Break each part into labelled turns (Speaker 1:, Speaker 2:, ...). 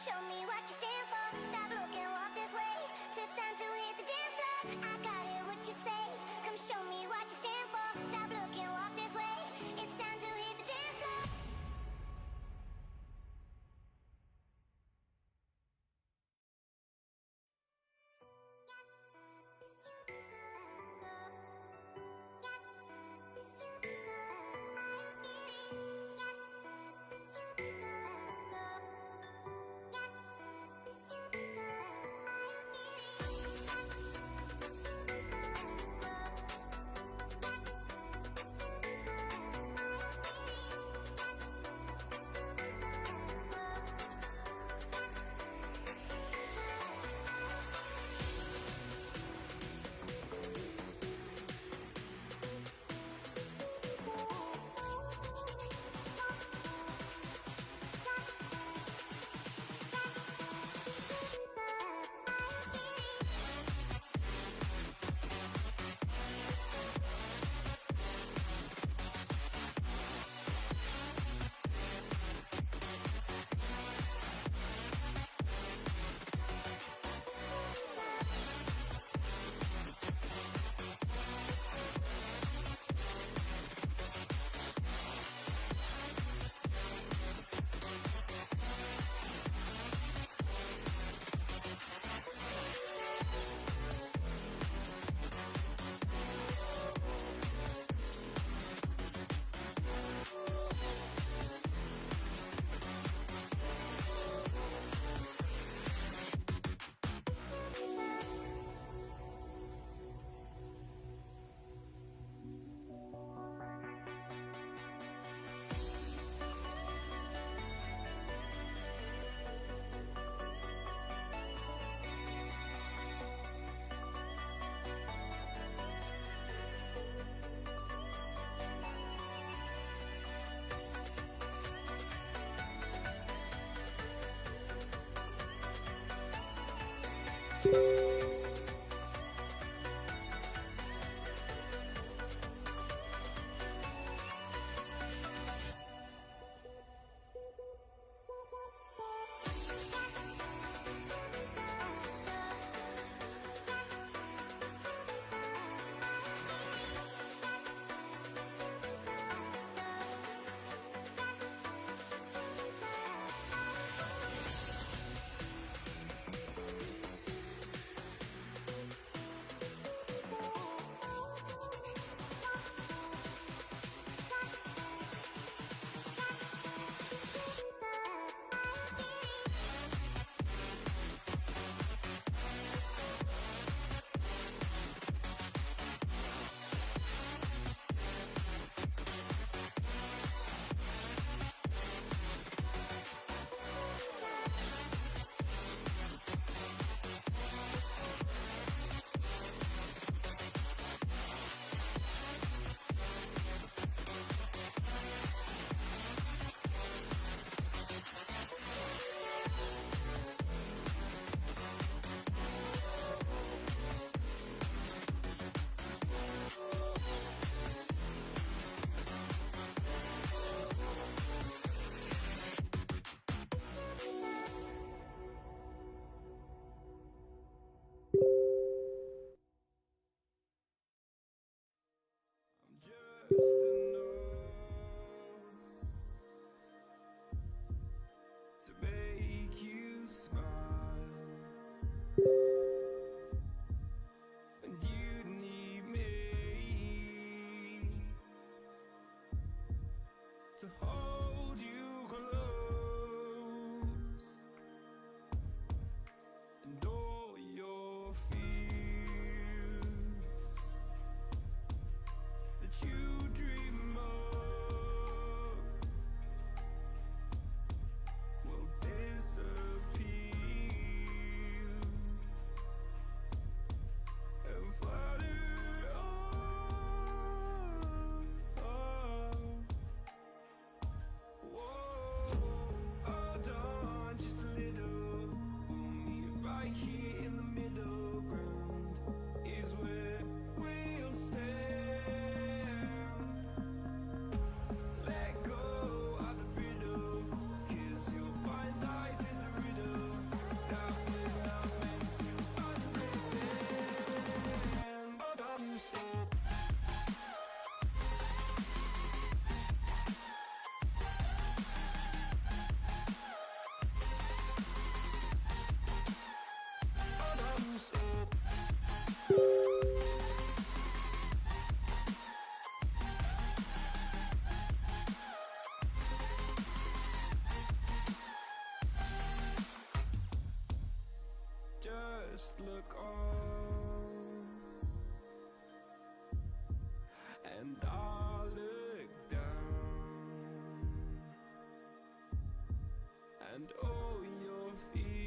Speaker 1: show me what you stand for. Stop looking, walk this way. It's time to hit the dance floor. I got it, what you say? Come show me what you stand for. Stop looking, walk this way. It's time to hit the dance floor.
Speaker 2: just look on, and I'll look down, and all your fears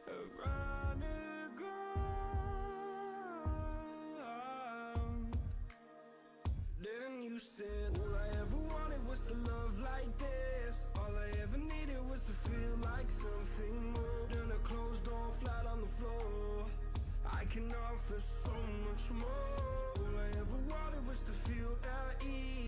Speaker 2: have run and gone. Then you said, all I ever wanted was to love like this. All I ever needed was to feel like something more than a closed door flat on the floor. I can offer so much more. All I ever wanted was to feel at ease.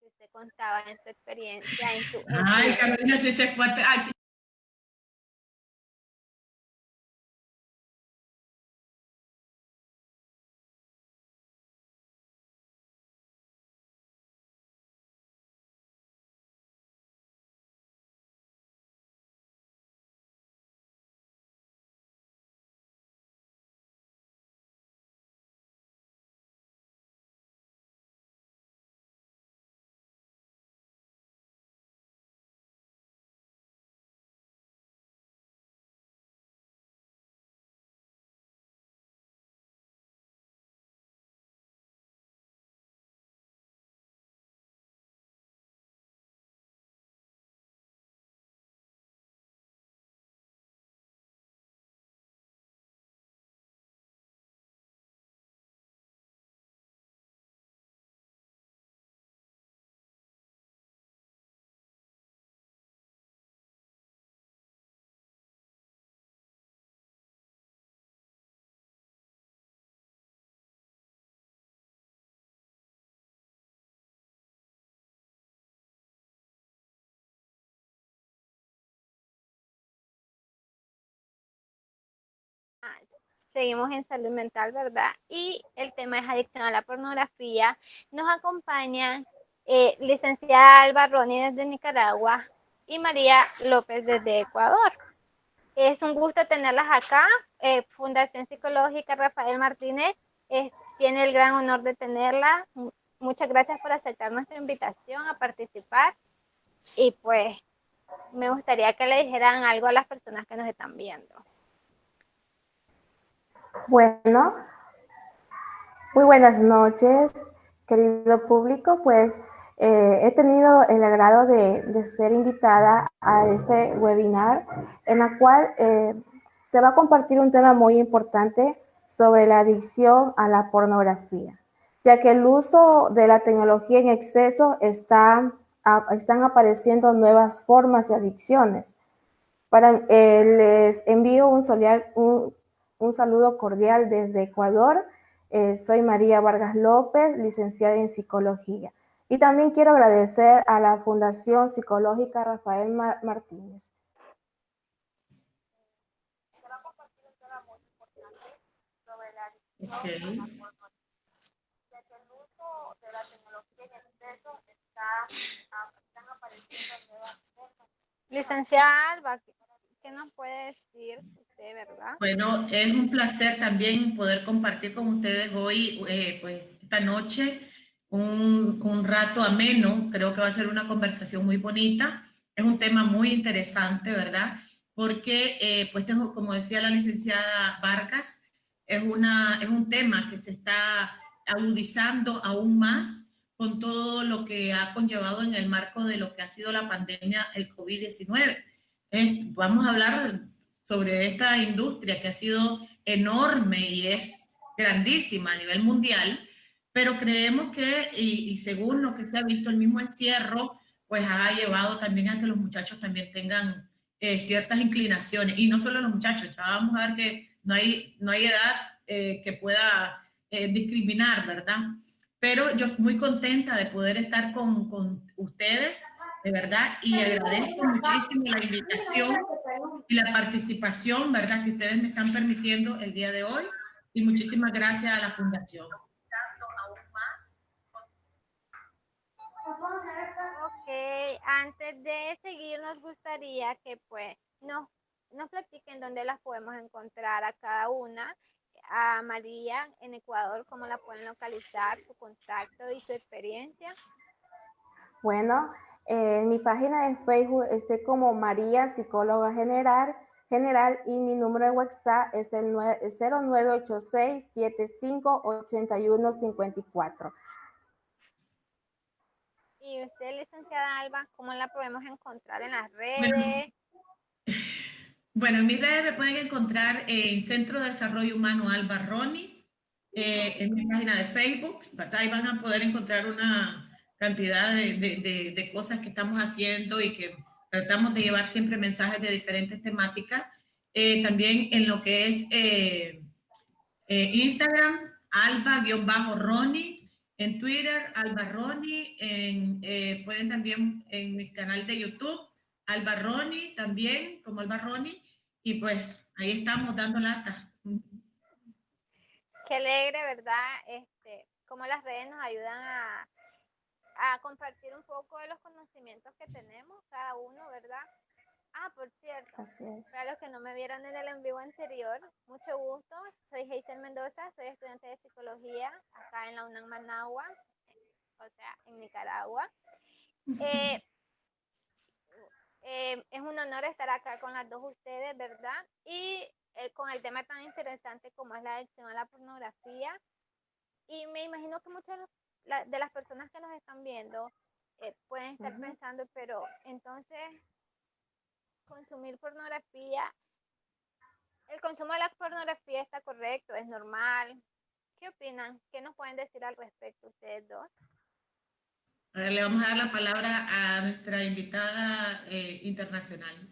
Speaker 3: Usted contaba en su experiencia,
Speaker 4: Ay, Carolina, sí se fue. Ay,
Speaker 3: seguimos en salud mental, ¿verdad? Y el tema es adicción a la pornografía. Nos acompañan licenciada Alba Roni desde Nicaragua y María López desde Ecuador. Es un gusto tenerlas acá. Fundación Psicológica Rafael Martínez tiene el gran honor de tenerla. Muchas gracias por aceptar nuestra invitación a participar. Y pues me gustaría que le dijeran algo a las personas que nos están viendo.
Speaker 5: Bueno, muy buenas noches, querido público. Pues he tenido el agrado de ser invitada a este webinar en la cual te va a compartir un tema muy importante sobre la adicción a la pornografía, ya que el uso de la tecnología en exceso están apareciendo nuevas formas de adicciones. Les envío un saludo cordial desde Ecuador. Soy María Vargas López, licenciada en Psicología. Y también quiero agradecer a la Fundación Psicológica Rafael Martínez.
Speaker 4: okay.
Speaker 3: Licenciada Alba, ¿qué nos puede decir usted, verdad?
Speaker 4: Bueno, es un placer también poder compartir con ustedes hoy, pues esta noche, un rato ameno. Creo que va a ser una conversación muy bonita. Es un tema muy interesante, ¿verdad? Porque, pues, como decía la licenciada Vargas, es un tema que se está agudizando aún más con todo lo que ha conllevado en el marco de lo que ha sido la pandemia, el COVID-19. Vamos a hablar sobre esta industria que ha sido enorme y es grandísima a nivel mundial, pero creemos que, y según lo que se ha visto, el mismo encierro, pues ha llevado también a que los muchachos también tengan ciertas inclinaciones, y no solo los muchachos, ya vamos a ver que no hay edad que pueda discriminar, ¿verdad? Pero yo muy contenta de poder estar con ustedes, de verdad, y agradezco muchísimo la invitación y la participación, ¿verdad?, que ustedes me están permitiendo el día de hoy, y muchísimas gracias a la Fundación.
Speaker 3: Ok, antes de seguir nos gustaría que pues nos platiquen dónde las podemos encontrar a cada una. A María en Ecuador, cómo la pueden localizar, su contacto y su experiencia.
Speaker 5: Bueno, en mi página de Facebook estoy como María, psicóloga general, y mi número de WhatsApp es el 0986-758154.
Speaker 3: Y usted, licenciada Alba, ¿cómo la podemos encontrar en las
Speaker 4: Bueno,
Speaker 3: redes?
Speaker 4: bueno, en mis redes me pueden encontrar en Centro de Desarrollo Humano Alba Roni, en mi página de Facebook, ¿verdad? Ahí van a poder encontrar una cantidad de cosas que estamos haciendo y que tratamos de llevar siempre mensajes de diferentes temáticas. También en lo que es Instagram, Alba-Roni, en Twitter, Alba Roni, pueden también en mi canal de YouTube, Alba Roni también, como Alba Roni, y pues ahí estamos dando lata.
Speaker 3: Qué alegre, ¿verdad? Cómo las redes nos ayudan a compartir un poco de los conocimientos que tenemos cada uno, ¿verdad? Ah, por cierto,
Speaker 5: Así es.
Speaker 3: para los que no me vieron en el en vivo anterior, mucho gusto. Soy Hazel Mendoza, soy estudiante de psicología acá en la UNAM Managua, o sea, en Nicaragua. Eh, es un honor estar acá con las dos ustedes, ¿verdad? Y con el tema tan interesante como es la adicción a la pornografía. Y me imagino que muchas de las personas que nos están viendo pueden estar pensando, pero entonces consumir pornografía, el consumo de la pornografía está correcto, es normal. ¿Qué opinan? ¿Qué nos pueden decir al respecto ustedes dos?
Speaker 4: A ver, le vamos a dar la palabra a nuestra invitada internacional.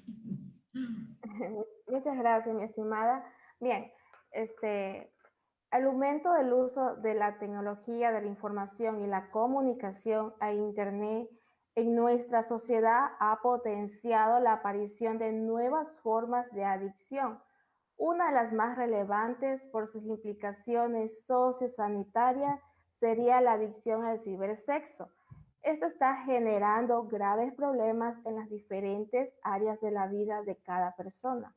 Speaker 5: Muchas gracias, mi estimada. Bien, el aumento del uso de la tecnología, de la información y la comunicación a Internet en nuestra sociedad ha potenciado la aparición de nuevas formas de adicción. Una de las más relevantes por sus implicaciones sociosanitarias sería la adicción al cibersexo. Esto está generando graves problemas en las diferentes áreas de la vida de cada persona.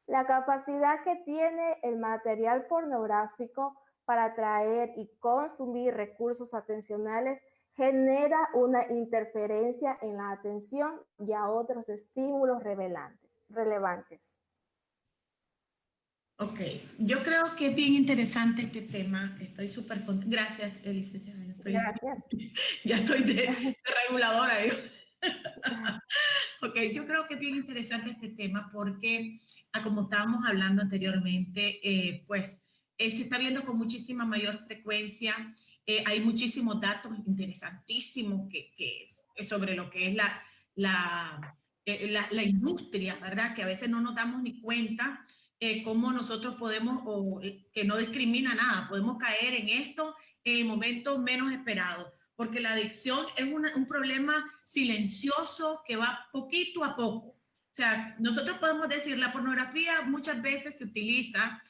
Speaker 5: La capacidad que tiene el material pornográfico para atraer y consumir recursos atencionales genera una interferencia en la atención y a otros estímulos relevantes.
Speaker 4: Ok, yo creo que es bien interesante este tema. Estoy súper contenta. Gracias, licenciada.
Speaker 5: Gracias.
Speaker 4: Ya estoy de reguladora. Yo. Ok, yo creo que es bien interesante este tema porque, como estábamos hablando anteriormente, pues se está viendo con muchísima mayor frecuencia. Hay muchísimos datos interesantísimos sobre lo que es la industria, ¿verdad? Que a veces no nos damos ni cuenta cómo nosotros podemos, o que no discrimina nada, podemos caer en esto en el momento menos esperado, porque la adicción es un problema silencioso que va poquito a poco. O sea, nosotros podemos decir, la pornografía muchas veces se utiliza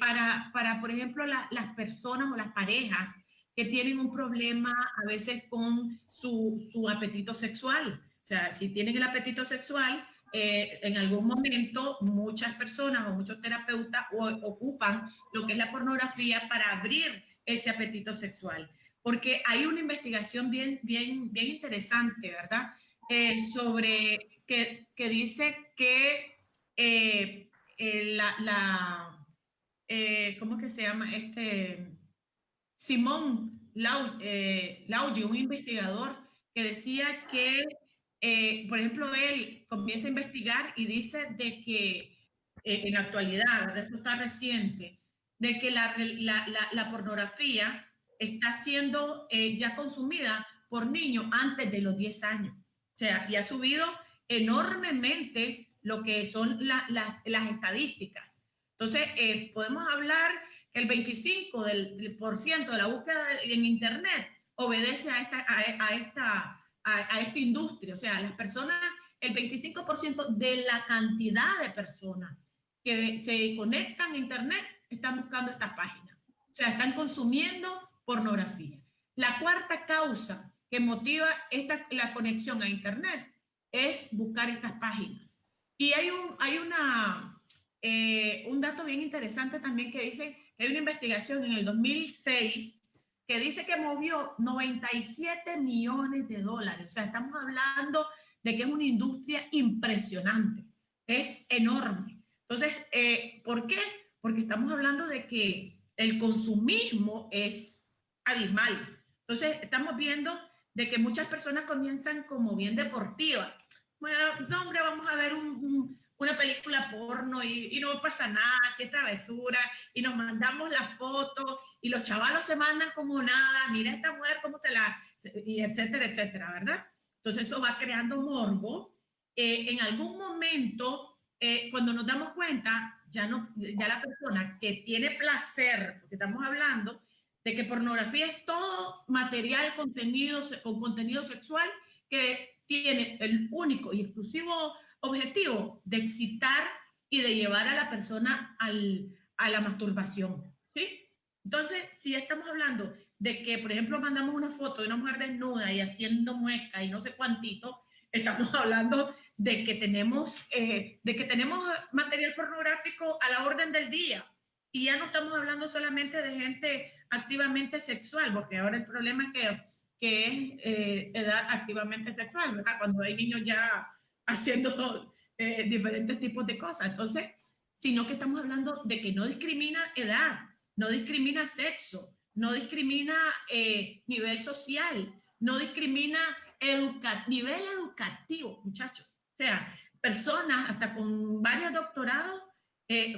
Speaker 4: para por ejemplo, las personas o las parejas que tienen un problema a veces con su apetito sexual. O sea, si tienen el apetito sexual, en algún momento muchas personas o muchos terapeutas ocupan lo que es la pornografía para abrir ese apetito sexual. Porque hay una investigación bien interesante, ¿verdad? Sobre que dice que ¿cómo que se llama? Simón Laugi, un investigador que decía que, por ejemplo, él comienza a investigar y dice de que en la actualidad, esto está reciente, de que la pornografía está siendo ya consumida por niños antes de los 10 años. O sea, y ha subido enormemente lo que son las estadísticas. Entonces, podemos hablar que el 25% de la búsqueda en Internet obedece a esta industria. O sea, las personas, el 25% de la cantidad de personas que se conectan a Internet están buscando estas páginas. O sea, están consumiendo pornografía. La cuarta causa que motiva la conexión a Internet es buscar estas páginas. Y hay un dato bien interesante también que dice que hay una investigación en el 2006 que dice que movió 97 millones de dólares. O sea, estamos hablando de que es una industria impresionante, es enorme. Entonces, ¿por qué? Porque estamos hablando de que el consumismo es abismal. Entonces, estamos viendo de que muchas personas comienzan como bien deportivas. Bueno, no, hombre, vamos a ver una película porno y no pasa nada, así es travesura, y nos mandamos las fotos, y los chavalos se mandan como nada, mira esta mujer cómo y etcétera, etcétera, ¿verdad? Entonces eso va creando morbo. En algún momento, cuando nos damos cuenta, ya la persona que tiene placer, porque estamos hablando de que pornografía es todo material, con contenido sexual que tiene el único y exclusivo objetivo de excitar y de llevar a la persona a la masturbación, ¿sí? Entonces, si estamos hablando de que, por ejemplo, mandamos una foto de una mujer desnuda y haciendo mueca y no sé cuántito, estamos hablando de que tenemos material pornográfico a la orden del día. Y ya no estamos hablando solamente de gente activamente sexual, porque ahora el problema es que es edad activamente sexual, ¿verdad? Cuando hay niños ya haciendo diferentes tipos de cosas. Entonces, sino que estamos hablando de que no discrimina edad, no discrimina sexo, no discrimina nivel social, no discrimina nivel educativo, muchachos. O sea, personas hasta con varios doctorados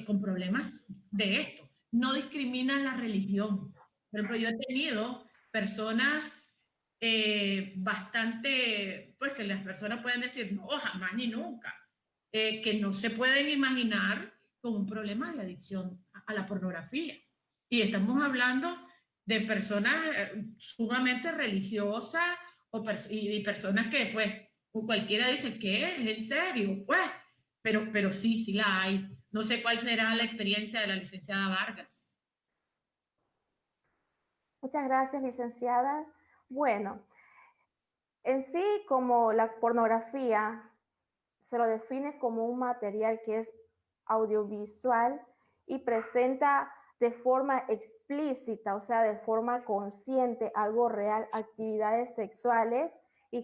Speaker 4: con problemas de esto. No discriminan la religión. Por ejemplo, yo he tenido personas bastante, pues que las personas pueden decir, no, jamás ni nunca, que no se pueden imaginar con un problema de adicción a la pornografía. Y estamos hablando de personas sumamente religiosas y personas que, pues, cualquiera dice, ¿qué? ¿En serio? Pues, pero sí la hay. No sé cuál será la experiencia de la licenciada Vargas.
Speaker 5: Muchas gracias, licenciada. Bueno, en sí, como la pornografía se lo define como un material que es audiovisual y presenta de forma explícita, o sea, de forma consciente, algo real, actividades sexuales y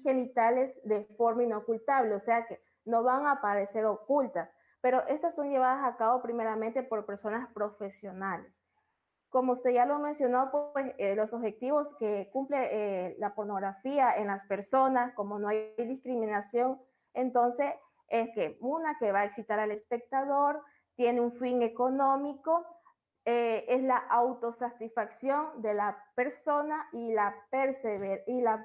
Speaker 5: genitales de forma inocultable, o sea, que no van a aparecer ocultas, pero estas son llevadas a cabo primeramente por personas profesionales. Como usted ya lo mencionó, pues los objetivos que cumple la pornografía en las personas, como no hay discriminación, entonces es que una que va a excitar al espectador, tiene un fin económico, es la autosatisfacción de la persona y la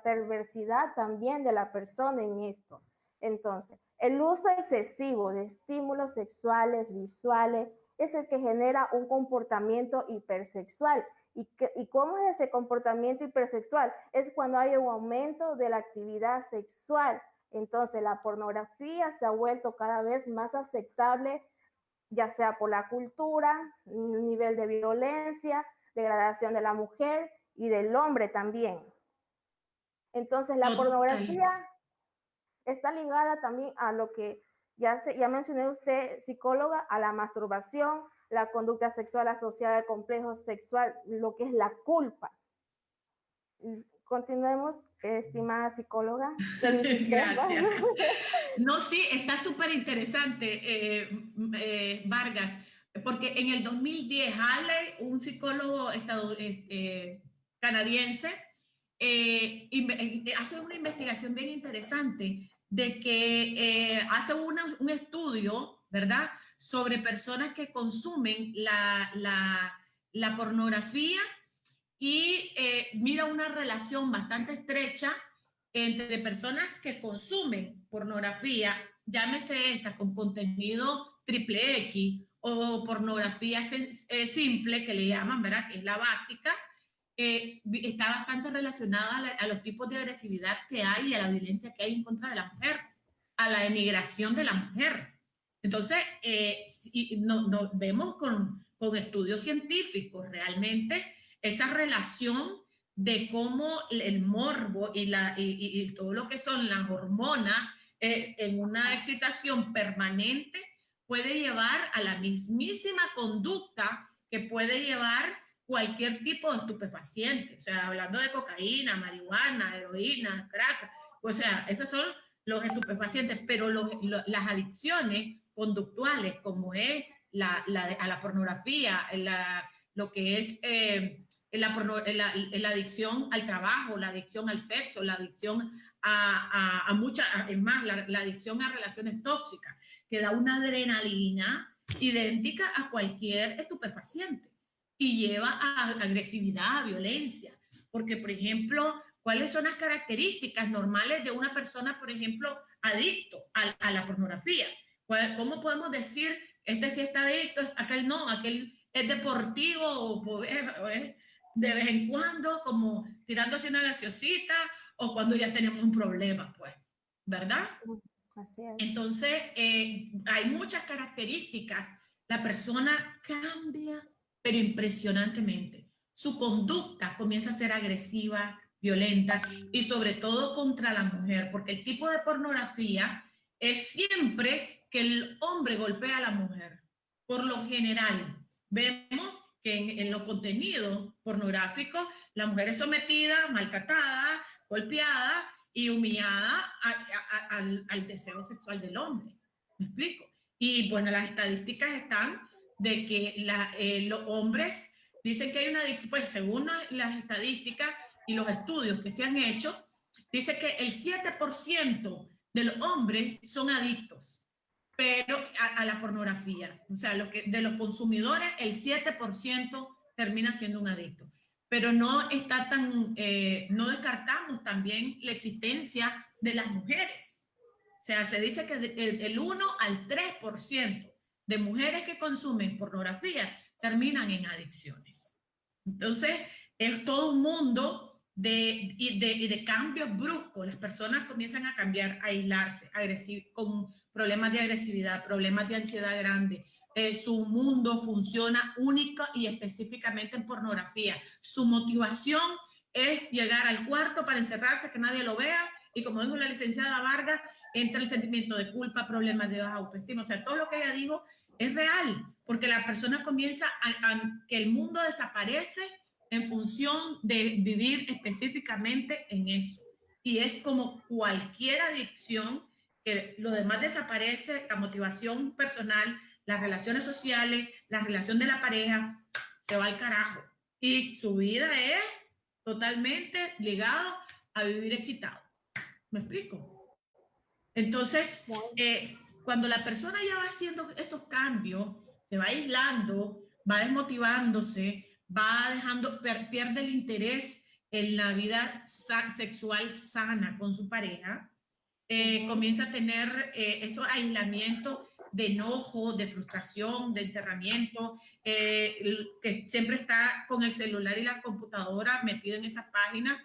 Speaker 5: perversidad también de la persona en esto. Entonces, el uso excesivo de estímulos sexuales, visuales, es el que genera un comportamiento hipersexual. ¿Y cómo es ese comportamiento hipersexual? Es cuando hay un aumento de la actividad sexual. Entonces, la pornografía se ha vuelto cada vez más aceptable, ya sea por la cultura, nivel de violencia, degradación de la mujer y del hombre también. Entonces, la pornografía está ligada también a lo que ya mencioné usted, psicóloga, a la masturbación, la conducta sexual asociada al complejo sexual, lo que es la culpa. Continuemos, estimada psicóloga.
Speaker 4: Gracias. No, sí, está súper interesante, Vargas, porque en el 2010, Haley, un psicólogo canadiense, hace una investigación bien interesante de que hace un estudio, ¿verdad?, sobre personas que consumen la pornografía y mira una relación bastante estrecha entre personas que consumen pornografía, llámese esta con contenido triple X o pornografía simple, que le llaman, ¿verdad? Que es la básica, está bastante relacionada a los tipos de agresividad que hay y a la violencia que hay en contra de la mujer, a la denigración de la mujer. Entonces, si, vemos con estudios científicos realmente esa relación de cómo el morbo y todo lo que son las hormonas en una excitación permanente puede llevar a la mismísima conducta que puede llevar cualquier tipo de estupefaciente. O sea, hablando de cocaína, marihuana, heroína, crack, o sea, esos son los estupefacientes, pero las adicciones conductuales, como es a la pornografía, lo que es la adicción al trabajo, la adicción al sexo, la adicción a muchas, es más, la adicción a relaciones tóxicas, que da una adrenalina idéntica a cualquier estupefaciente y lleva a agresividad, a violencia. Porque, por ejemplo, ¿cuáles son las características normales de una persona, por ejemplo, adicto a la pornografía? ¿Cómo podemos decir, este sí está adicto, aquel no, aquel es deportivo o es de vez en cuando, como tirándose una gaseosita o cuando ya tenemos un problema, pues, ¿verdad?
Speaker 5: Así es.
Speaker 4: Entonces, hay muchas características. La persona cambia, pero impresionantemente. Su conducta comienza a ser agresiva, violenta y sobre todo contra la mujer, porque el tipo de pornografía es siempre que el hombre golpea a la mujer. Por lo general, vemos que en los contenidos pornográficos la mujer es sometida, maltratada, golpeada y humillada al deseo sexual del hombre. ¿Me explico? Y bueno, las estadísticas están de que los hombres dicen que hay una, pues según las estadísticas y los estudios que se han hecho, dice que el 7% de los hombres son adictos, pero a la pornografía. O sea, de los consumidores, el 7% termina siendo un adicto. Pero no está tan, no descartamos también la existencia de las mujeres. O sea, se dice que el 1 al 3% de mujeres que consumen pornografía terminan en adicciones. Entonces, es todo un mundo de cambios bruscos. Las personas comienzan a cambiar, a aislarse, con problemas de agresividad, problemas de ansiedad grande. Su mundo funciona única y específicamente en pornografía. Su motivación es llegar al cuarto para encerrarse, que nadie lo vea, y como dijo la licenciada Vargas, entra el sentimiento de culpa, problemas de baja autoestima. O sea, todo lo que ella dijo es real, porque la persona comienza que el mundo desaparece en función de vivir específicamente en eso. Y es como cualquier adicción, que lo demás desaparece, la motivación personal, las relaciones sociales, la relación de la pareja, se va al carajo. Y su vida es totalmente ligado a vivir excitado. ¿Me explico? Entonces, cuando la persona ya va haciendo esos cambios, se va aislando, va desmotivándose, va dejando, pierde el interés en la vida sexual sana con su pareja, comienza a tener esos aislamientos de enojo, de frustración, de encerramiento, que siempre está con el celular y la computadora metido en esas páginas.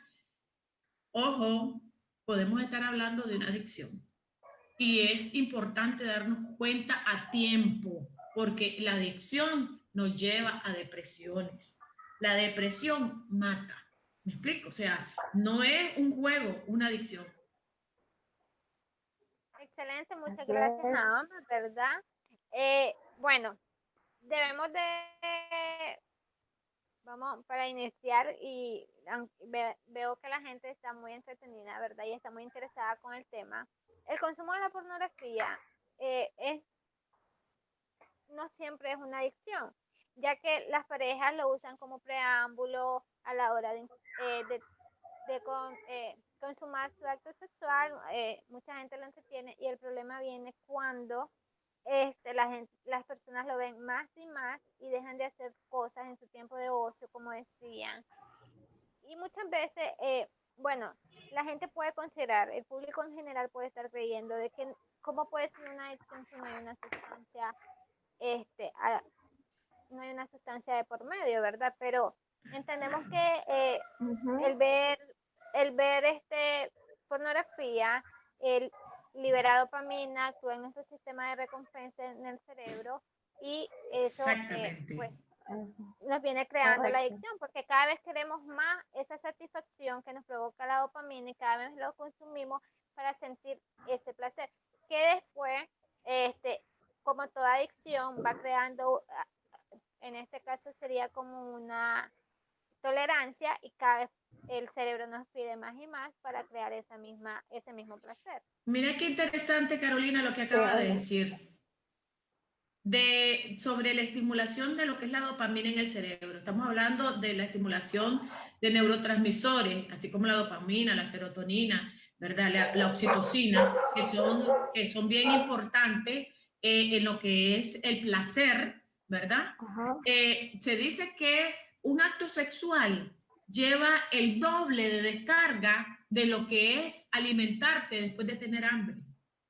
Speaker 4: Ojo, podemos estar hablando de una adicción. Y es importante darnos cuenta a tiempo, porque la adicción nos lleva a depresiones. La depresión mata. ¿Me explico? O sea, no es un juego, una adicción.
Speaker 3: Excelente, muchas
Speaker 5: Así
Speaker 3: gracias,
Speaker 5: es.
Speaker 3: Naoma, ¿verdad? Bueno, debemos de, vamos, para iniciar y veo que la gente está muy entretenida, ¿verdad? Y está muy interesada con el tema. El consumo de la pornografía no siempre es una adicción, ya que las parejas lo usan como preámbulo a la hora de consumar su acto sexual. Mucha gente lo entretiene y el problema viene cuando las personas lo ven más y más y dejan de hacer cosas en su tiempo de ocio, como decían. y muchas veces, bueno, la gente puede considerar, el público en general puede estar creyendo de que cómo puede ser una adicción si no hay una sustancia, este, no hay una sustancia de por medio, ¿verdad? Pero entendemos que
Speaker 5: Ujú.
Speaker 3: el ver, el ver pornografía, el liberar dopamina, actúa en nuestro sistema de recompensa en el cerebro y eso
Speaker 4: Exactamente.
Speaker 3: pues
Speaker 5: Eso,
Speaker 3: nos viene creando la
Speaker 5: correcto.
Speaker 3: adicción, porque cada vez queremos más esa satisfacción que nos provoca la dopamina y cada vez lo consumimos para sentir ese placer, que después, este, como toda adicción, va creando, en este caso sería como una tolerancia y cada vez el cerebro nos pide más y más para crear ese mismo placer.
Speaker 4: Mira qué interesante, Carolina, lo que
Speaker 5: Sí,
Speaker 4: acaba de decir sobre la estimulación de lo que es la dopamina en el cerebro. Estamos hablando de la estimulación de neurotransmisores, así como la dopamina, la serotonina, ¿verdad? La oxitocina, que son bien importantes en lo que es el placer, ¿verdad?
Speaker 5: ajá,
Speaker 4: Se dice que un acto sexual lleva el doble de descarga de lo que es alimentarte después de tener hambre.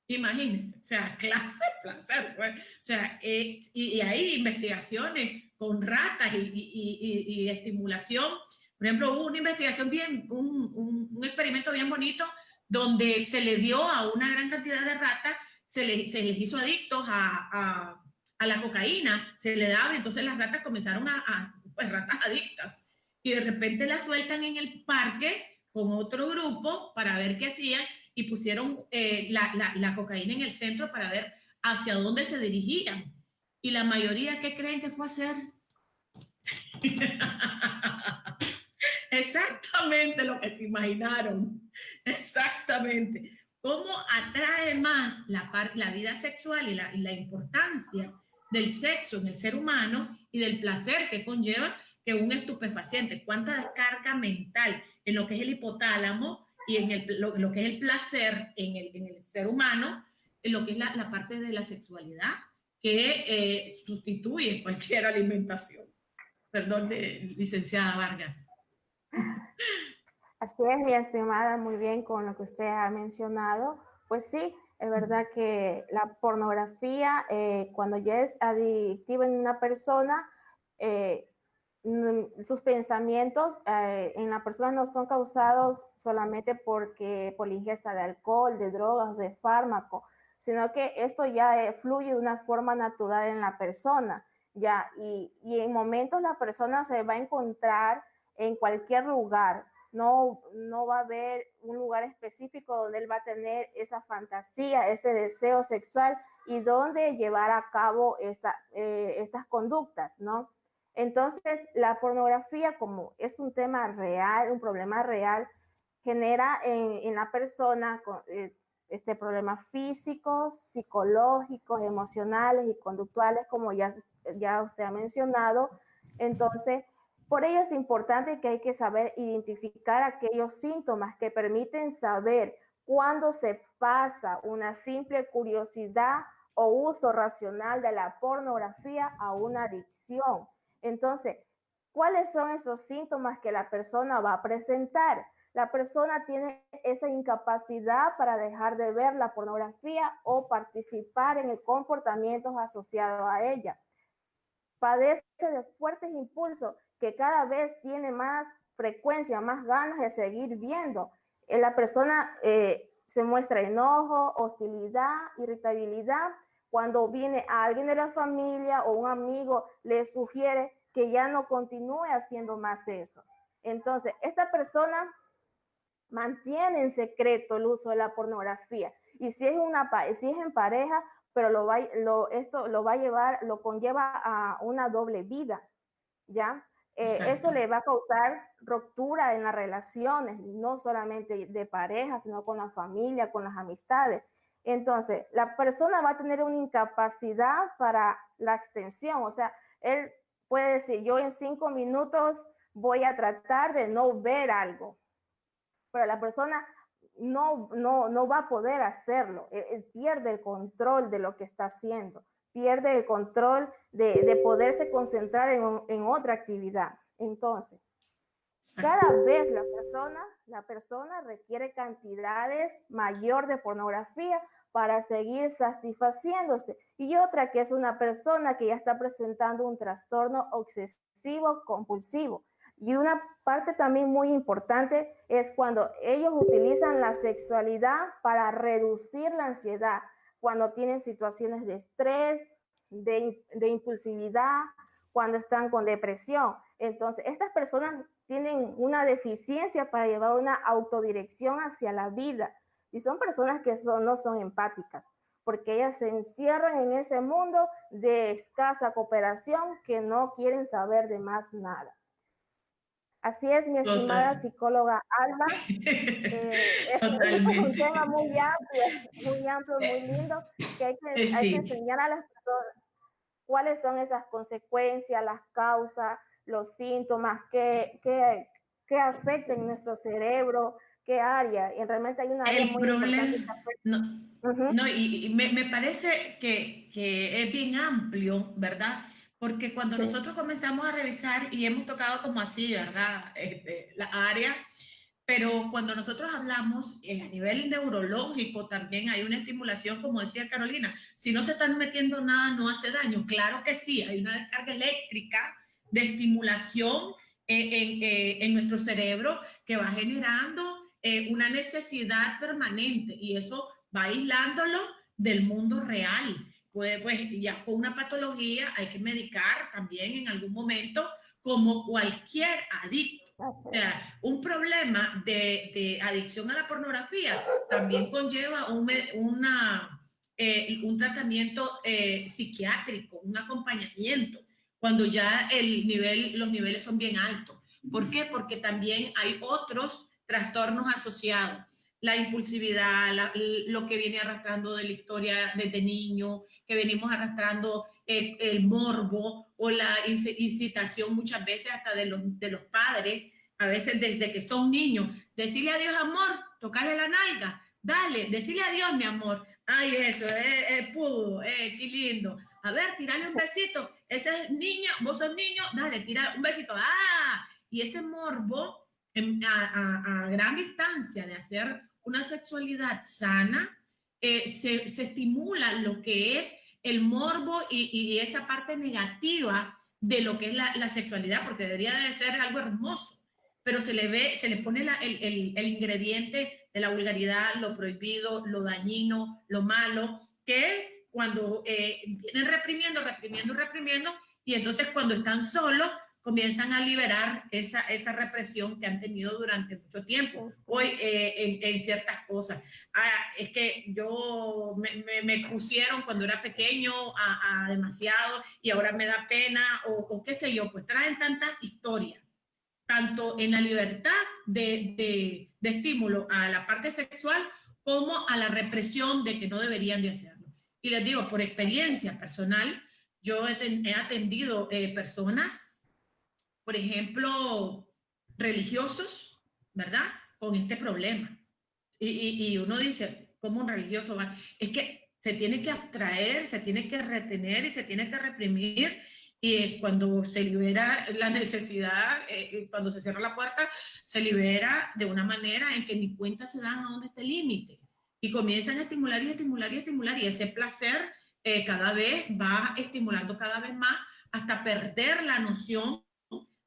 Speaker 4: Imagínense, o sea, clase de placer, pues. O sea, y hay investigaciones con ratas y estimulación. Por ejemplo, hubo una investigación un experimento bien bonito donde se le dio a una gran cantidad de ratas, se les hizo adictos a la cocaína, se le daba, entonces las ratas comenzaron pues ratas adictas, y de repente las sueltan en el parque con otro grupo para ver qué hacían, y pusieron la cocaína en el centro para ver hacia dónde se dirigían. Y la mayoría, ¿qué creen que fue a hacer? Exactamente lo que se imaginaron. Exactamente. ¿Cómo atrae más la vida sexual y la importancia del sexo en el ser humano y del placer que conlleva que un estupefaciente? ¿Cuánta descarga mental en lo que es el hipotálamo y en lo que es el placer en el ser humano, en lo que es la parte de la sexualidad que sustituye cualquier alimentación? Perdón, licenciada Vargas.
Speaker 5: así es, mi estimada, muy bien con lo que usted ha mencionado. Pues sí, es verdad que la pornografía, cuando ya es adictiva en una persona, eh, sus pensamientos en la persona no son causados solamente por la ingesta de alcohol, de drogas, de fármaco, sino que esto ya fluye de una forma natural en la persona, ya, y en momentos la persona se va a encontrar en cualquier lugar, no va a haber un lugar específico donde él va a tener esa fantasía, ese deseo sexual y donde llevar a cabo estas conductas, ¿no? Entonces, la pornografía, como es un tema real, un problema real, genera en la persona problemas físicos, psicológicos, emocionales y conductuales, como ya usted ha mencionado. Entonces, por ello es importante que hay que saber identificar aquellos síntomas que permiten saber cuándo se pasa una simple curiosidad o uso racional de la pornografía a una adicción. Entonces, ¿cuáles son esos síntomas que la persona va a presentar? La persona tiene esa incapacidad para dejar de ver la pornografía o participar en el comportamientos asociados a ella. Padece de fuertes impulsos que cada vez tiene más frecuencia, más ganas de seguir viendo. La persona se muestra enojo, hostilidad, irritabilidad. Cuando viene alguien de la familia o un amigo, le sugiere que ya no continúe haciendo más eso. Entonces, esta persona mantiene en secreto el uso de la pornografía. Y si es en pareja, pero esto lo va a llevar, lo conlleva a una doble vida, ¿ya? Esto
Speaker 4: Exacto.
Speaker 5: le va a causar ruptura en las relaciones, no solamente de pareja, sino con la familia, con las amistades. Entonces, la persona va a tener una incapacidad para la extensión, o sea, él puede decir, yo en 5 minutos voy a tratar de no ver algo, pero la persona no va a poder hacerlo. Él pierde el control de lo que está haciendo, pierde el control de poderse concentrar en otra actividad. Entonces, cada vez la persona requiere cantidades mayor de pornografía para seguir satisfaciéndose. Y otra que es una persona que ya está presentando un trastorno obsesivo compulsivo. Y una parte también muy importante es cuando ellos utilizan la sexualidad para reducir la ansiedad, cuando tienen situaciones de estrés, de impulsividad, cuando están con depresión. Entonces, estas personas tienen una deficiencia para llevar una autodirección hacia la vida y son personas que no son empáticas, porque ellas se encierran en ese mundo de escasa cooperación que no quieren saber de más nada. Así es, mi estimada
Speaker 4: Total.
Speaker 5: psicóloga Alba. Es un
Speaker 4: Totalmente.
Speaker 5: tema muy amplio, muy lindo, que hay que
Speaker 4: Sí.
Speaker 5: enseñar a las personas cuáles son esas consecuencias, las causas, los síntomas, qué afecta en nuestro cerebro, qué área. Y realmente hay un área
Speaker 4: El
Speaker 5: muy importante que
Speaker 4: problema,
Speaker 5: afecta.
Speaker 4: no,
Speaker 5: Uh-huh.
Speaker 4: no, y me parece que es bien amplio, ¿verdad? Porque cuando
Speaker 5: Sí,
Speaker 4: nosotros comenzamos a revisar y hemos tocado como así, ¿verdad? La área, pero cuando nosotros hablamos a nivel neurológico también hay una estimulación, como decía Carolina, si no se están metiendo nada no hace daño. Claro que sí, hay una descarga eléctrica de estimulación en nuestro cerebro que va generando una necesidad permanente y eso va aislándolo del mundo real. Pues ya con una patología hay que medicar también en algún momento como cualquier adicto. O sea, un problema de adicción a la pornografía también conlleva un tratamiento psiquiátrico, un acompañamiento, cuando ya los niveles son bien altos. ¿Por qué? Porque también hay otros trastornos asociados. La impulsividad, lo que viene arrastrando de la historia desde niño, que venimos arrastrando el morbo o la incitación muchas veces hasta de los padres, a veces desde que son niños. Decirle a Dios amor, tocarle la nalga, dale, decirle a Dios mi amor. Ay, eso, pudo, qué lindo. A ver, tirarle un besito. Ese es niño, vos sos niño, dale, tira un besito. ¡Ah! Y ese morbo a gran distancia de hacer una sexualidad sana, se estimula lo que es el morbo y esa parte negativa de lo que es la sexualidad, porque debería de ser algo hermoso, pero se le pone el ingrediente de la vulgaridad, lo prohibido, lo dañino, lo malo, que cuando vienen reprimiendo, y entonces cuando están solos, comienzan a liberar esa represión que han tenido durante mucho tiempo, hoy en ciertas cosas. Es que me pusieron cuando era pequeño a demasiado y ahora me da pena o qué sé yo, pues traen tantas historias, tanto en la libertad de estímulo a la parte sexual como a la represión de que no deberían de hacerlo. Y les digo, por experiencia personal, yo he atendido personas, por ejemplo, religiosos, ¿verdad? Con este problema. Y uno dice, ¿cómo un religioso va? Es que se tiene que abstraer, se tiene que retener y se tiene que reprimir. Y cuando se libera la necesidad, cuando se cierra la puerta, se libera de una manera en que ni cuenta se dan a dónde está el límite. Y comienzan a estimular y estimular y estimular. Y ese placer cada vez va estimulando cada vez más hasta perder la noción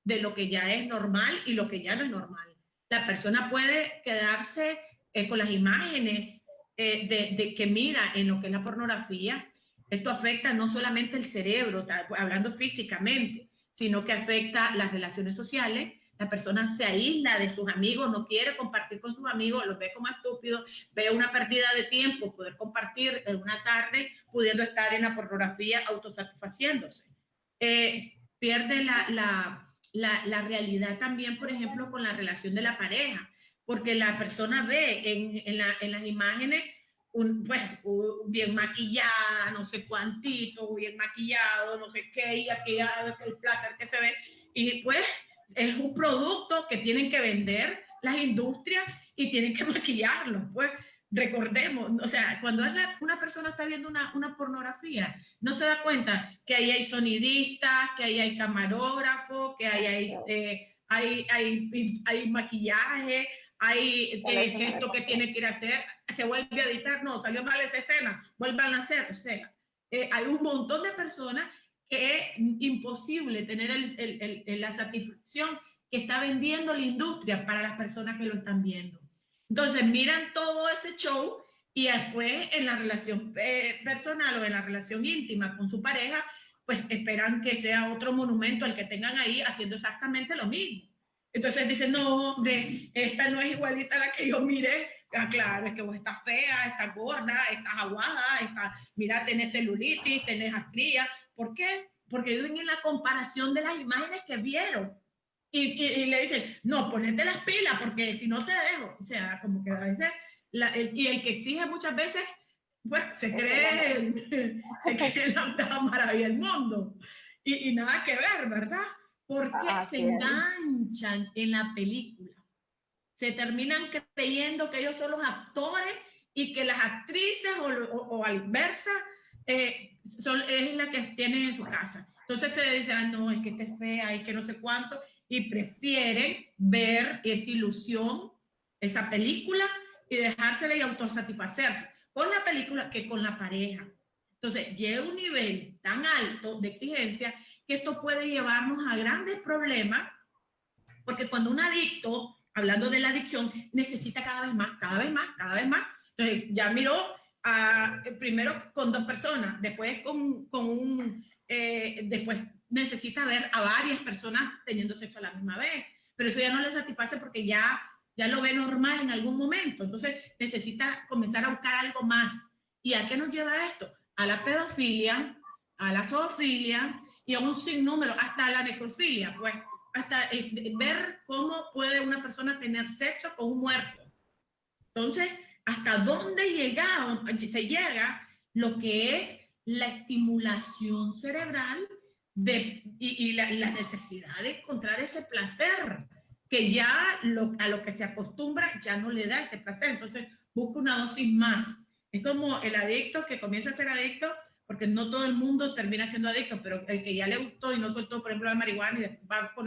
Speaker 4: de lo que ya es normal y lo que ya no es normal. La persona puede quedarse con las imágenes de que mira en lo que es la pornografía. Esto afecta no solamente el cerebro, hablando físicamente, sino que afecta las relaciones sociales. La persona se aísla de sus amigos, no quiere compartir con sus amigos, los ve como estúpidos, ve una pérdida de tiempo, poder compartir en una tarde, pudiendo estar en la pornografía autosatisfaciéndose. Pierde la realidad también, por ejemplo, con la relación de la pareja, porque la persona ve en las imágenes pues, bien maquillada, no sé cuantito, bien maquillado, no sé qué, y aquí el placer que se ve, y pues es un producto que tienen que vender las industrias y tienen que maquillarlo, pues recordemos, o sea, cuando una persona está viendo una pornografía, no se da cuenta que ahí hay sonidistas, que ahí hay camarógrafos, que ahí hay hay maquillaje, hay esto que tiene que ir a hacer, se vuelve a editar, no, salió mal esa escena, vuelvan a hacer, o sea, hay un montón de personas que es imposible tener la satisfacción que está vendiendo la industria para las personas que lo están viendo. Entonces miran todo ese show y después en la relación personal o en la relación íntima con su pareja, pues esperan que sea otro monumento el que tengan ahí haciendo exactamente lo mismo. Entonces dicen, no, hombre, esta no es igualita a la que yo miré. Ah, claro, es que vos estás fea, estás gorda, estás aguada, mira, tenés celulitis, tenés astría. ¿Por qué? Porque viven en la comparación de las imágenes que vieron. Y le dicen, no, ponete las pilas porque si no te dejo. O sea, como que a veces, y el que exige muchas veces, pues se cree la octava maravilla del mundo. Y nada que ver, ¿verdad? Porque se enganchan en la película. Se terminan creyendo que ellos son los actores y que las actrices o a la inversa es la que tienen en su casa. Entonces se dicen, ah, no, es que esta es fea y que no sé cuánto, y prefieren ver esa ilusión, esa película, y dejársela y autosatisfacerse con la película que con la pareja. Entonces llega un nivel tan alto de exigencia que esto puede llevarnos a grandes problemas, porque cuando un adicto, hablando de la adicción, necesita cada vez más, cada vez más, cada vez más. Entonces ya miró primero con 2 personas, después después necesita ver a varias personas teniendo sexo a la misma vez, pero eso ya no le satisface porque ya lo ve normal en algún momento, entonces necesita comenzar a buscar algo más. ¿Y a qué nos lleva esto? A la pedofilia, a la zoofilia y a un sinnúmero, hasta la necrofilia, pues hasta ver cómo puede una persona tener sexo con un muerto. Entonces, ¿hasta dónde se llega lo que es la estimulación cerebral y la necesidad de encontrar ese placer? Que ya a lo que se acostumbra ya no le da ese placer. Entonces, busca una dosis más. Es como el adicto que comienza a ser adicto, porque no todo el mundo termina siendo adicto, pero el que ya le gustó y no soltó, por ejemplo, la marihuana y después va con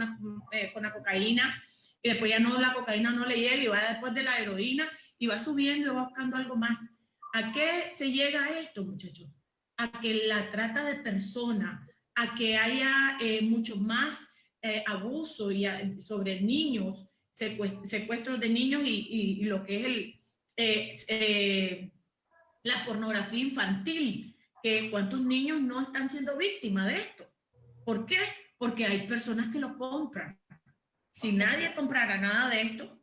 Speaker 4: la cocaína, y después ya no, la cocaína no le llega y va después de la heroína y va subiendo y va buscando algo más. ¿A qué se llega a esto, muchachos? A que la trata de personas, a que haya mucho más abuso sobre niños, secuestros de niños y lo que es la pornografía infantil, que cuántos niños no están siendo víctimas de esto. ¿Por qué? Porque hay personas que lo compran. Si nadie comprara nada de esto,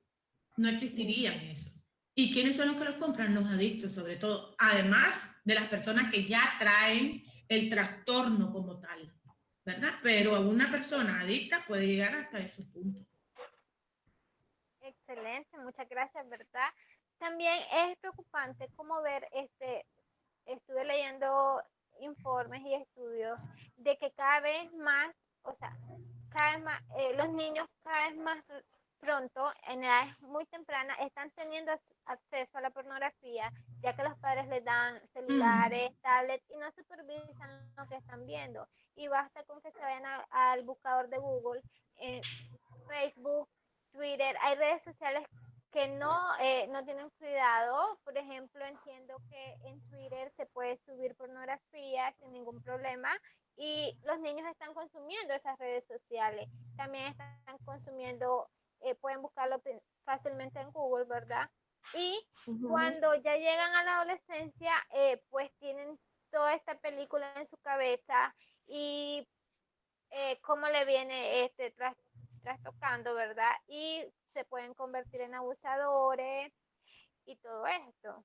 Speaker 4: no existiría eso. ¿Y quiénes son los que los compran? Los adictos, sobre todo. Además de las personas que ya traen el trastorno como tal, ¿verdad? Pero una persona adicta puede llegar hasta esos puntos.
Speaker 3: Excelente, muchas gracias, ¿verdad? También es preocupante como ver, estuve leyendo informes y estudios de que cada vez más, o sea, cada vez más, los niños cada vez más pronto, en edades muy tempranas, están teniendo acceso a la pornografía, ya que los padres les dan celulares, tablets y no supervisan lo que están viendo. Y basta con que se vayan al buscador de Google, Facebook, Twitter, hay redes sociales que no tienen cuidado. Por ejemplo, entiendo que en Twitter se puede subir pornografía sin ningún problema y los niños están consumiendo esas redes sociales. También están consumiendo, pueden buscarlo fácilmente en Google, ¿verdad? Y cuando ya llegan a la adolescencia, pues tienen toda esta película en su cabeza y cómo le viene trastocando, ¿verdad? Y se pueden convertir en abusadores y todo esto.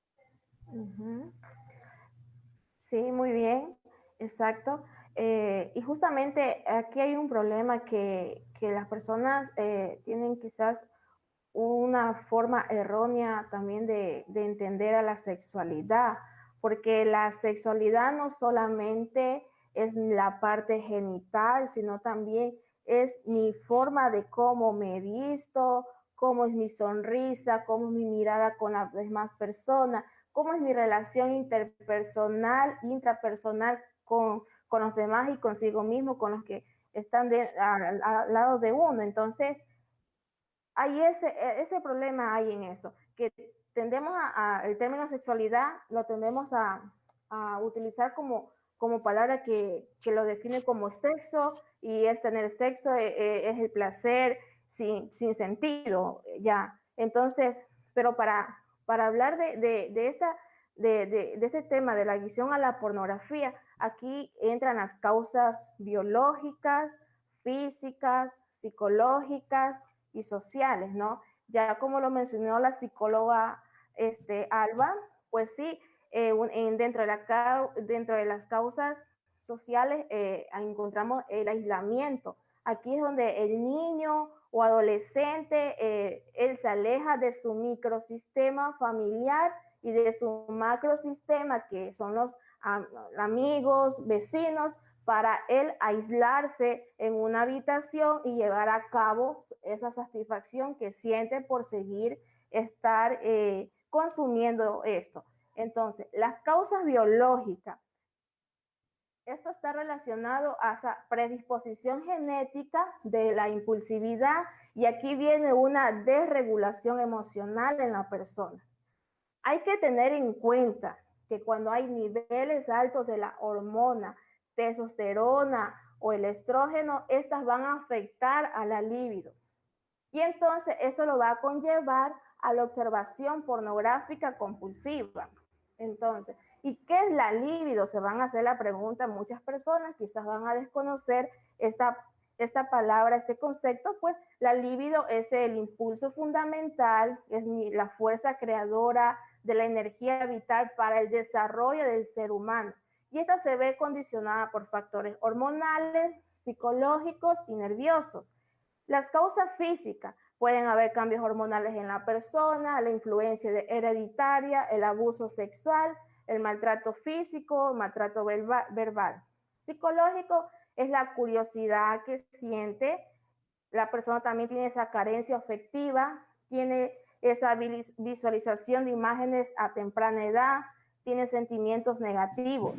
Speaker 5: Sí, muy bien, exacto. Y justamente aquí hay un problema que las personas tienen quizás una forma errónea también de entender a la sexualidad, porque la sexualidad no solamente es la parte genital, sino también es mi forma de cómo me visto, cómo es mi sonrisa, cómo es mi mirada con las demás personas, cómo es mi relación interpersonal, intrapersonal con los demás y consigo mismo, con los que están al lado de uno. Entonces, hay ese problema hay en eso, que tendemos el término sexualidad lo tendemos a utilizar como palabra que lo define como sexo, y es tener sexo, es el placer sin sentido, ya. Entonces, pero para hablar de este tema de la adicción a la pornografía, aquí entran las causas biológicas, físicas, psicológicas y sociales, ¿no? Ya como lo mencionó la psicóloga Alba, pues sí, dentro de las causas sociales encontramos el aislamiento. Aquí es donde el niño o adolescente, él se aleja de su microsistema familiar y de su macrosistema, que son los amigos, vecinos, para él aislarse en una habitación y llevar a cabo esa satisfacción que siente por seguir estar consumiendo esto. Entonces, las causas biológicas, esto está relacionado a esa predisposición genética de la impulsividad, y aquí viene una desregulación emocional en la persona. Hay que tener en cuenta que cuando hay niveles altos de la hormona testosterona o el estrógeno, estas van a afectar a la libido. Y entonces esto lo va a conllevar a la observación pornográfica compulsiva. Entonces, ¿y qué es la libido? Se van a hacer la pregunta muchas personas, quizás van a desconocer esta palabra, este concepto. Pues la libido es el impulso fundamental, es la fuerza creadora de la energía vital para el desarrollo del ser humano. Y esta se ve condicionada por factores hormonales, psicológicos y nerviosos. Las causas físicas: pueden haber cambios hormonales en la persona, la influencia hereditaria, el abuso sexual, el maltrato físico, el maltrato verbal. Psicológico es la curiosidad que siente. La persona también tiene esa carencia afectiva, tiene esa visualización de imágenes a temprana edad, tiene sentimientos negativos.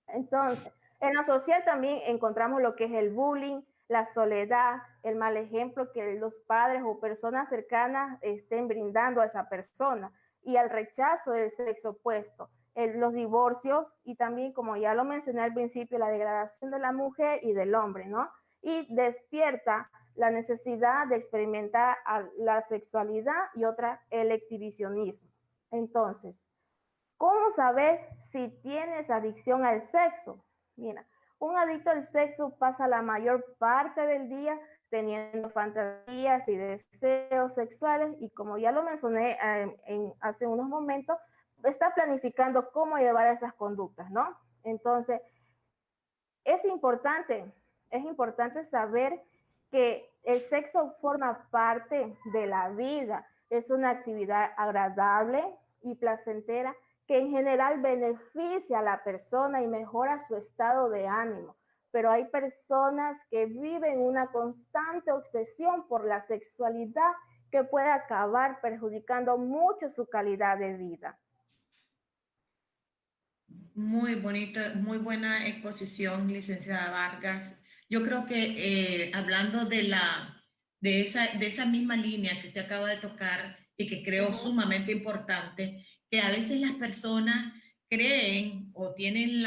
Speaker 5: Entonces, en la social también encontramos lo que es el bullying, la soledad, el mal ejemplo que los padres o personas cercanas estén brindando a esa persona, y el rechazo del sexo opuesto, los divorcios, y también, como ya lo mencioné al principio, la degradación de la mujer y del hombre, ¿no? Y despierta la necesidad de experimentar la sexualidad, y otra, el exhibicionismo. Entonces, ¿cómo saber si tienes adicción al sexo? Mira, un adicto al sexo pasa la mayor parte del día teniendo fantasías y deseos sexuales, y como ya lo mencioné hace unos momentos, está planificando cómo llevar esas conductas, ¿no? Entonces, es importante saber que el sexo forma parte de la vida, es una actividad agradable y placentera que en general beneficia a la persona y mejora su estado de ánimo. Pero hay personas que viven una constante obsesión por la sexualidad que puede acabar perjudicando mucho su calidad de vida.
Speaker 4: Muy bonito, muy buena exposición, licenciada Vargas. Yo creo que hablando de esa misma línea que usted acaba de tocar y que creo sumamente importante, que a veces las personas creen o tienen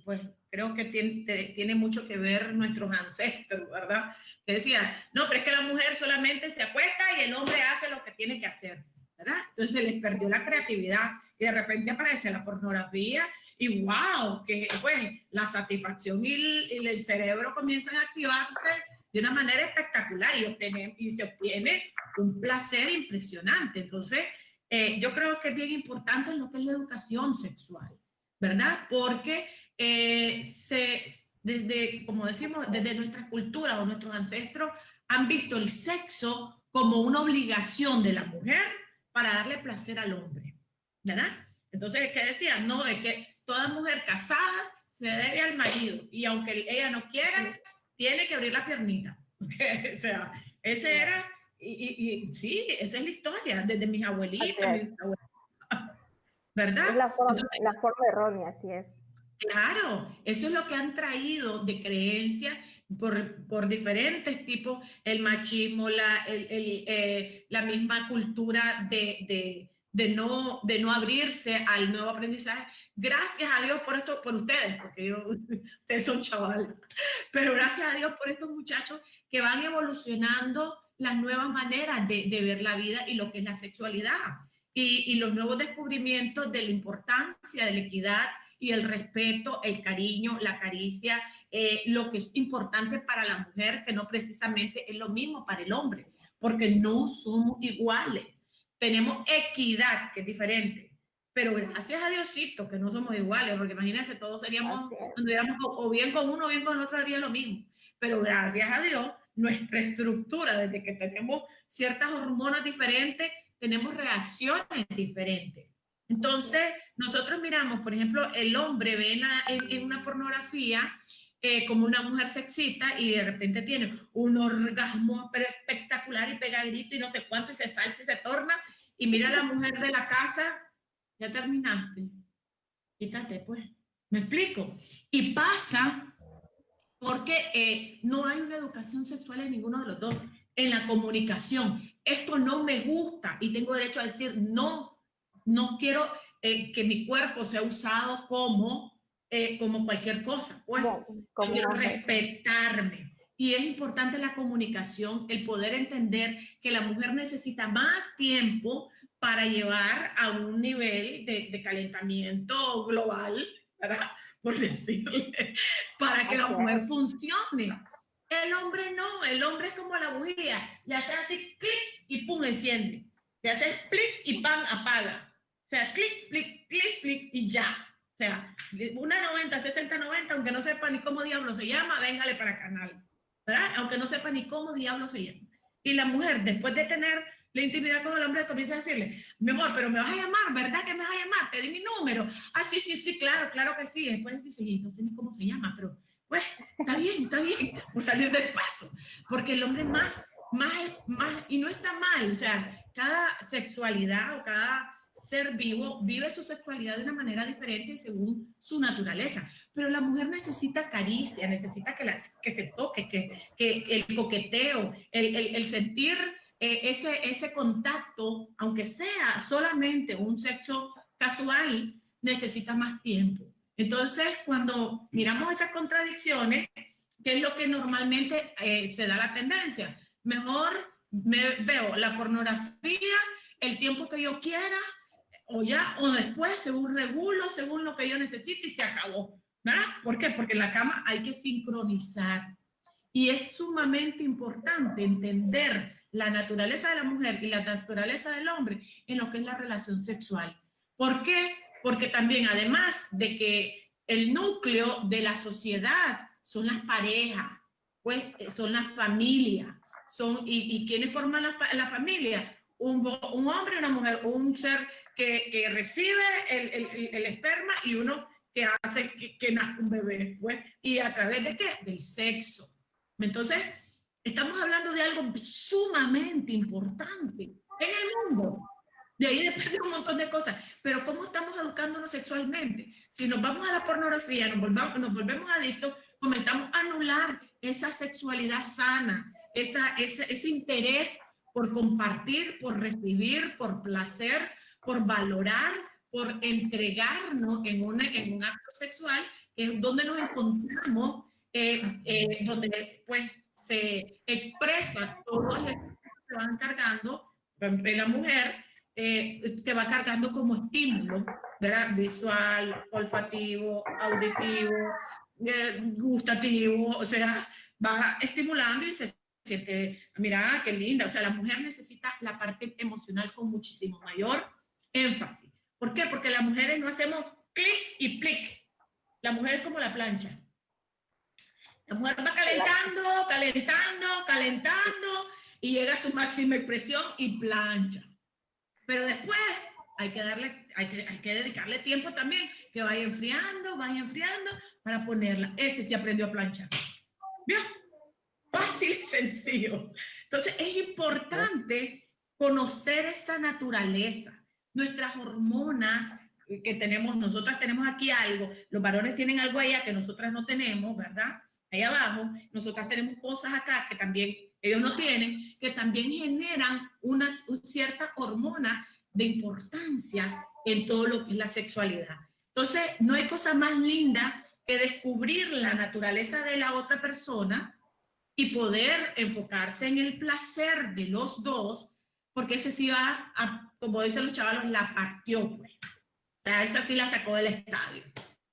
Speaker 4: pues creo que tiene mucho que ver nuestros ancestros, ¿verdad? Que decían, no, pero es que la mujer solamente se acuesta y el hombre hace lo que tiene que hacer, ¿verdad? Entonces se les perdió la creatividad y de repente aparece la pornografía y wow, que pues la satisfacción y el cerebro comienzan a activarse de una manera espectacular y se obtiene un placer impresionante. Entonces, yo creo que es bien importante lo que es la educación sexual, ¿verdad? Porque desde, como decimos, desde nuestras culturas o nuestros ancestros han visto el sexo como una obligación de la mujer para darle placer al hombre, ¿verdad? Entonces, ¿qué decían? No, de que toda mujer casada se debe al marido y aunque ella no quiera, tiene que abrir la piernita. Okay, o sea, ese era, y sí, esa es la historia, desde mis abuelitas, ¿verdad?
Speaker 5: Es la
Speaker 4: Entonces,
Speaker 5: forma errónea, así es.
Speaker 4: claro, eso es lo que han traído de creencias por diferentes tipos, el machismo, la misma cultura de no abrirse al nuevo aprendizaje. Gracias a Dios por esto, por ustedes, porque ustedes son chavales, pero gracias a Dios por estos muchachos que van evolucionando las nuevas maneras de ver la vida y lo que es la sexualidad y los nuevos descubrimientos de la importancia de la equidad y el respeto, el cariño, la caricia, lo que es importante para la mujer, que no precisamente es lo mismo para el hombre, porque no somos iguales. Tenemos equidad, que es diferente, pero gracias a Diosito que no somos iguales, porque imagínense, todos seríamos, anduviéramos o bien con uno o bien con el otro, haría lo mismo. Pero gracias a Dios, nuestra estructura, desde que tenemos ciertas hormonas diferentes, tenemos reacciones diferentes. Entonces, nosotros miramos, por ejemplo, el hombre ve en una pornografía como una mujer se excita y de repente tiene un orgasmo espectacular y pega grito y no sé cuánto y se salsa y se torna y mira a la mujer de la casa, ya terminaste, quítate pues, ¿me explico? Y pasa porque no hay una educación sexual en ninguno de los dos, en la comunicación. Esto no me gusta y tengo derecho a decir no. No quiero que mi cuerpo sea usado como cualquier cosa. Pues quiero respetarme. Y es importante la comunicación, el poder entender que la mujer necesita más tiempo para llevar a un nivel de calentamiento global, ¿verdad? Por decirle, para que la mujer funcione. El hombre no, el hombre es como la bujía, le hace así, clic y pum, enciende. Le hace clic y pam, apaga. O sea, clic, clic, clic, clic y ya. O sea, una 90, 60, 90, aunque no sepa ni cómo diablo se llama, véngale para canal. ¿Verdad? Aunque no sepa ni cómo diablo se llama. Y la mujer, después de tener la intimidad con el hombre, comienza a decirle, mi amor, pero me vas a llamar, ¿verdad que me vas a llamar? Te di mi número. Ah, sí, sí, sí, claro, claro que sí. Después dice, sí, no sé ni cómo se llama, pero pues está bien, por salir del paso. Porque el hombre más, y no está mal, o sea, cada sexualidad o cada ser vivo vive su sexualidad de una manera diferente según su naturaleza. Pero la mujer necesita caricia, necesita que se toque, que el coqueteo, el sentir ese contacto, aunque sea solamente un sexo casual, necesita más tiempo. Entonces, cuando miramos esas contradicciones, ¿qué es lo que normalmente se da la tendencia? Mejor veo la pornografía el tiempo que yo quiera, o después, según regulo, según lo que yo necesite y se acabó. ¿Verdad? ¿Por qué? Porque en la cama hay que sincronizar. Y es sumamente importante entender la naturaleza de la mujer y la naturaleza del hombre en lo que es la relación sexual. ¿Por qué? Porque también, además de que el núcleo de la sociedad son las parejas, pues son las familias, y ¿quiénes forman la familia? Un hombre y una mujer, un ser que recibe el esperma y uno que hace que nazca un bebé, pues, y a través de qué? Del sexo. Entonces, estamos hablando de algo sumamente importante en el mundo. De ahí depende un montón de cosas. Pero ¿cómo estamos educándonos sexualmente? Si nos vamos a la pornografía, nos volvemos adictos, comenzamos a anular esa sexualidad sana, ese interés por compartir, por recibir, por placer, por valorar, por entregarnos en un acto sexual, que es donde nos encontramos, donde pues se expresa todo eso que van cargando, en la mujer, que va cargando como estímulo, ¿verdad? Visual, olfativo, auditivo, gustativo, o sea, va estimulando y se siente, mira, qué linda. O sea, la mujer necesita la parte emocional con muchísimo mayor énfasis. ¿Por qué? Porque las mujeres no hacemos clic y plic. La mujer es como la plancha. La mujer va calentando, calentando, calentando y llega a su máxima expresión y plancha. Pero después hay que dedicarle tiempo también, que vaya enfriando para ponerla. Ese sí aprendió a planchar. ¿Vio? Fácil y sencillo. Entonces es importante conocer esa naturaleza, nuestras hormonas que tenemos. Nosotras tenemos aquí algo, los varones tienen algo allá que nosotras no tenemos, ¿verdad? ahí abajo, nosotras tenemos cosas acá que también ellos no tienen, que también generan una cierta hormona de importancia en todo lo que es la sexualidad. Entonces, no hay cosa más linda que descubrir la naturaleza de la otra persona y poder enfocarse en el placer de los dos, porque ese sí va a, como dicen los chavalos, la partió, pues. O sea, esa sí la sacó del estadio.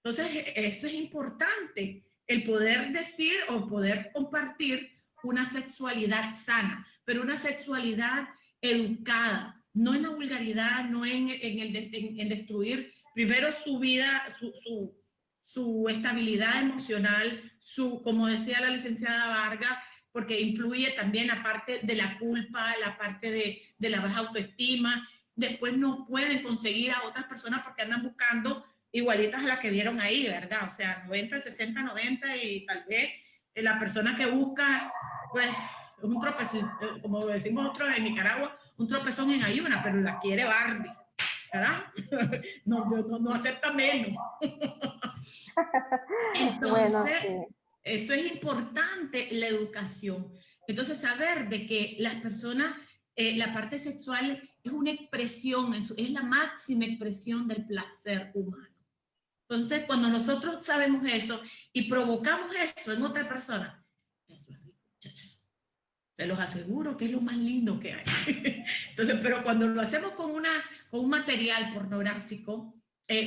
Speaker 4: Entonces, eso es importante, el poder decir o poder compartir una sexualidad sana, pero una sexualidad educada, no en la vulgaridad, no en destruir primero su vida, su estabilidad emocional, como decía la licenciada Vargas, porque influye también la parte de la culpa, la parte de la baja autoestima. Después no pueden conseguir a otras personas porque andan buscando igualitas a las que vieron ahí, ¿verdad? O sea, 90, 60, 90 y tal vez la persona que busca, pues, un tropezón, como decimos nosotros en Nicaragua, un tropezón en ayuna, pero la quiere Barbie, ¿verdad? No acepta menos. Entonces,
Speaker 5: Bueno, sí.
Speaker 4: eso es importante, la educación. Entonces, saber de que las personas, la parte sexual es una expresión, es la máxima expresión del placer humano. Entonces, cuando nosotros sabemos eso y provocamos eso en otra persona, eso es rico, muchachas. Se los aseguro que es lo más lindo que hay. Entonces, pero cuando lo hacemos con un material pornográfico,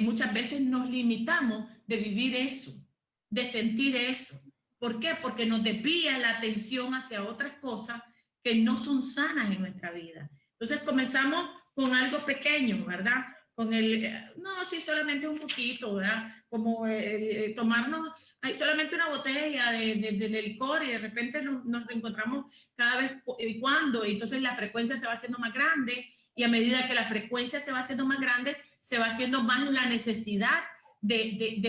Speaker 4: muchas veces nos limitamos de vivir eso, de sentir eso. ¿Por qué? Porque nos desvía la atención hacia otras cosas que no son sanas en nuestra vida. Entonces comenzamos con algo pequeño, ¿verdad? Con no, sí, solamente un poquito, ¿verdad? Como tomarnos solamente una botella de licor y de repente nos reencontramos cada vez y cuando, y entonces la frecuencia se va haciendo más grande y a medida que la frecuencia se va haciendo más grande, se va haciendo más la necesidad de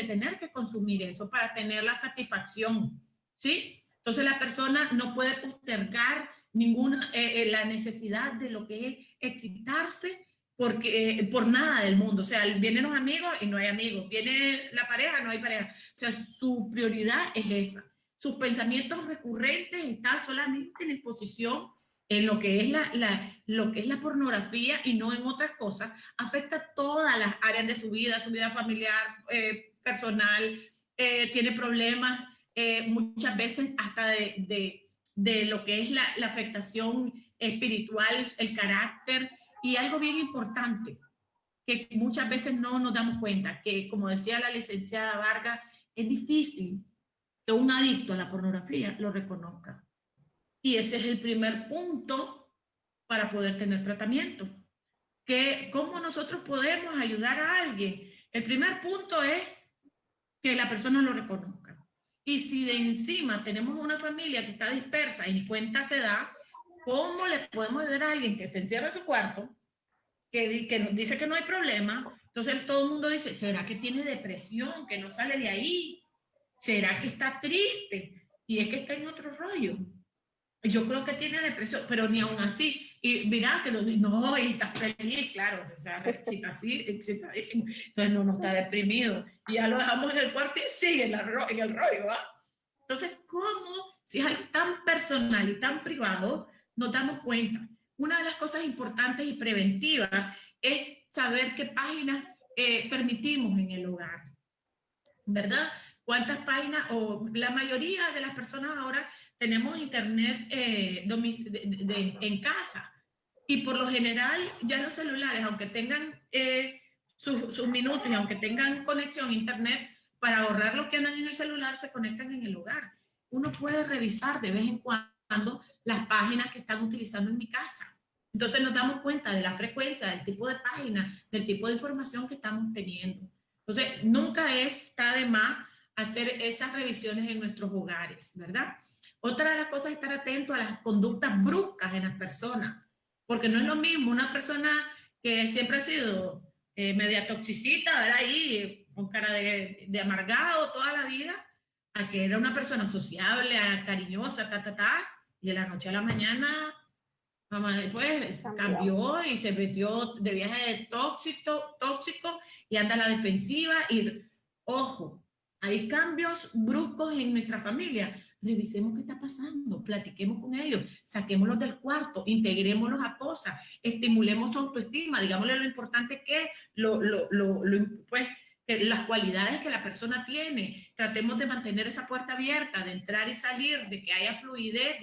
Speaker 4: tener que consumir eso para tener la satisfacción, ¿sí? Entonces la persona no puede postergar ninguna, la necesidad de lo que es excitarse porque, por nada del mundo. O sea, vienen los amigos y no hay amigos. Viene la pareja, no hay pareja. O sea, su prioridad es esa. Sus pensamientos recurrentes están solamente en exposición en lo que es lo que es la pornografía y no en otras cosas. Afecta todas las áreas de su vida familiar, personal, tiene problemas muchas veces hasta de lo que es la afectación espiritual, el carácter. Y algo bien importante, que muchas veces no nos damos cuenta, que como decía la licenciada Vargas, es difícil que un adicto a la pornografía lo reconozca. Y ese es el primer punto para poder tener tratamiento. ¿Cómo nosotros podemos ayudar a alguien? El primer punto es que la persona lo reconozca. Y si de encima tenemos una familia que está dispersa y ni cuenta se da, ¿cómo le podemos ayudar a alguien que se encierra en su cuarto, que nos dice que no hay problema? Entonces todo el mundo dice, ¿será que tiene depresión, que no sale de ahí? ¿Será que está triste? Y es que está en otro rollo. Yo creo que tiene depresión, pero ni aún así. Y mira, que no, y está feliz, claro, o sea, si está así, excitadísimo. Entonces no está deprimido. Y ya lo dejamos en el cuarto y sigue en el rollo, ¿va? Entonces, ¿cómo? Si es algo tan personal y tan privado, nos damos cuenta. Una de las cosas importantes y preventivas es saber qué páginas permitimos en el hogar, ¿verdad? ¿Cuántas páginas? O la mayoría de las personas ahora tenemos internet en casa. Y por lo general, ya los celulares, aunque tengan sus minutos y aunque tengan conexión a internet, para ahorrar lo que andan en el celular, se conectan en el hogar. Uno puede revisar de vez en cuando las páginas que están utilizando en mi casa. Entonces nos damos cuenta de la frecuencia, del tipo de página, del tipo de información que estamos teniendo. Entonces, nunca está de más hacer esas revisiones en nuestros hogares, ¿verdad? Otra de las cosas es estar atento a las conductas bruscas en las personas, porque no es lo mismo una persona que siempre ha sido media toxicita, ¿verdad? Ahí con cara de amargado toda la vida, a que era una persona sociable, cariñosa, y de la noche a la mañana, mamá, después cambió y se metió de viaje de tóxico y anda a la defensiva. Y ojo, Hay cambios bruscos en nuestra familia. Revisemos qué está pasando, platiquemos con ellos, saquémoslos del cuarto, integrémoslos a cosas, estimulemos su autoestima, digámosle lo importante que es, pues, las cualidades que la persona tiene. Tratemos de mantener esa puerta abierta, de entrar y salir, de que haya fluidez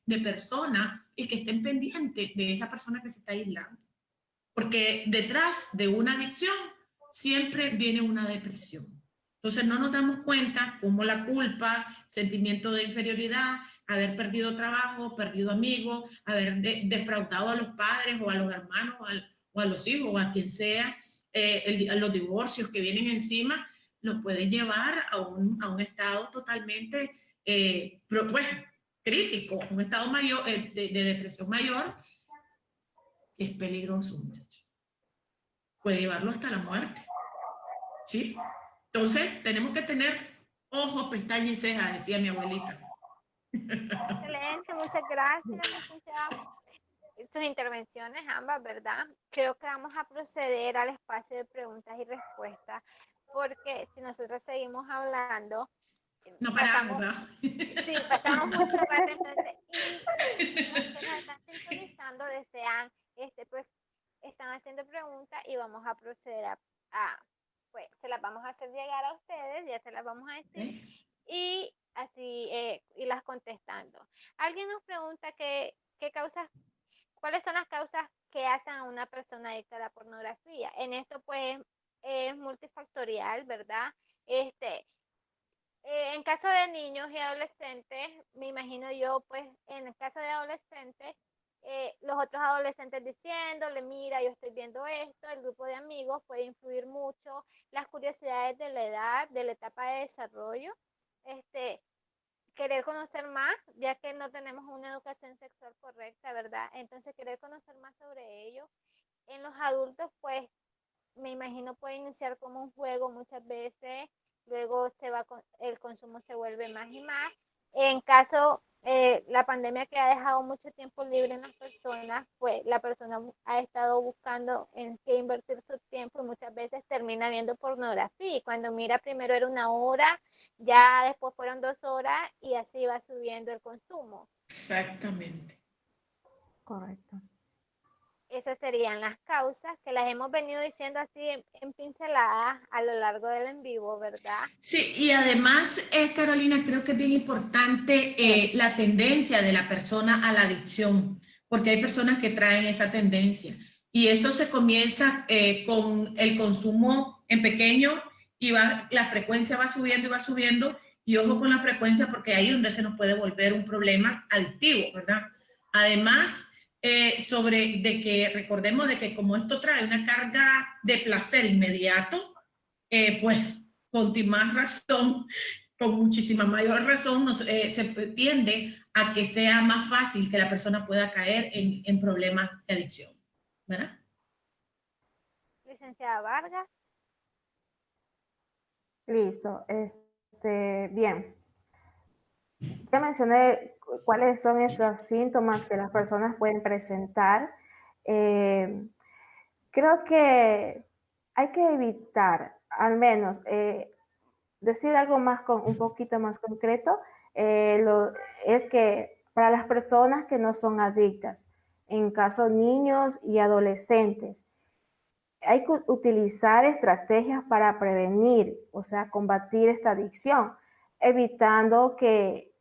Speaker 4: de personas y que estén pendientes de esa persona que se está aislando. Porque detrás de una adicción siempre viene una depresión. Entonces no nos damos cuenta cómo la culpa, sentimiento de inferioridad, haber perdido trabajo, perdido amigos, haber defraudado a los padres o a los hermanos o a los hijos o a quien sea, los divorcios que vienen encima, los puede llevar a un estado totalmente pues, crítico, un estado mayor, de depresión mayor, que es peligroso, muchachos. Puede llevarlo hasta la muerte. ¿Sí? Entonces, tenemos que tener ojos, pestañas y cejas, decía mi abuelita.
Speaker 3: Excelente, muchas gracias, licenciada. Sus intervenciones ambas, ¿verdad? Creo que vamos a proceder al espacio de preguntas y respuestas, porque si nosotros seguimos hablando,
Speaker 4: No paramos,
Speaker 3: pasamos,
Speaker 4: ¿verdad?
Speaker 3: sí, pasamos mucho rato, entonces, y los que nos están sintonizando desean, pues, están haciendo preguntas y vamos a proceder pues, se las vamos a hacer llegar a ustedes, ya se las vamos a decir,
Speaker 4: ¿Eh?
Speaker 3: y así, irlas contestando. Alguien nos pregunta qué causas, cuáles son las causas que hacen a una persona adicta a la pornografía. En esto, pues, es multifactorial, ¿verdad? En caso de niños y adolescentes, me imagino yo, pues, en el caso de adolescentes, los otros adolescentes diciéndole, mira, yo estoy viendo esto, el grupo de amigos puede influir mucho, las curiosidades de la edad, de la etapa de desarrollo, este, querer conocer más, ya que no tenemos una educación sexual correcta, ¿verdad? Entonces, querer conocer más sobre ello. En los adultos, pues, me imagino puede iniciar como un juego muchas veces, luego el consumo se vuelve más y más. En caso, la pandemia que ha dejado mucho tiempo libre en las personas, pues la persona ha estado buscando en qué invertir su tiempo y muchas veces termina viendo pornografía. Y cuando mira primero era 1 hora, ya después fueron 2 horas y así va subiendo el consumo.
Speaker 4: Exactamente.
Speaker 5: Correcto.
Speaker 3: Esas serían las causas que las hemos venido diciendo así en pinceladas a lo largo del en vivo, ¿verdad?
Speaker 4: Sí, y además, Carolina, creo que es bien importante la tendencia de la persona a la adicción, porque hay personas que traen esa tendencia. Y eso se comienza con el consumo en pequeño y la frecuencia va subiendo y va subiendo. Y ojo con la frecuencia porque ahí es donde se nos puede volver un problema adictivo, ¿verdad? Además, sobre de que recordemos de que como esto trae una carga de placer inmediato, pues con más razón, con muchísima mayor razón, se tiende a que sea más fácil que la persona pueda caer en problemas de adicción, ¿verdad?
Speaker 3: Licenciada Vargas.
Speaker 5: Listo. Bien. Ya mencioné cuáles son esos síntomas que las personas pueden presentar. Eh, Creo que hay que evitar, al menos, decir algo más un poquito más concreto, es que para las personas que no son adictas, en caso niños y adolescentes, hay que utilizar estrategias para prevenir, o sea, combatir esta adicción, evitando que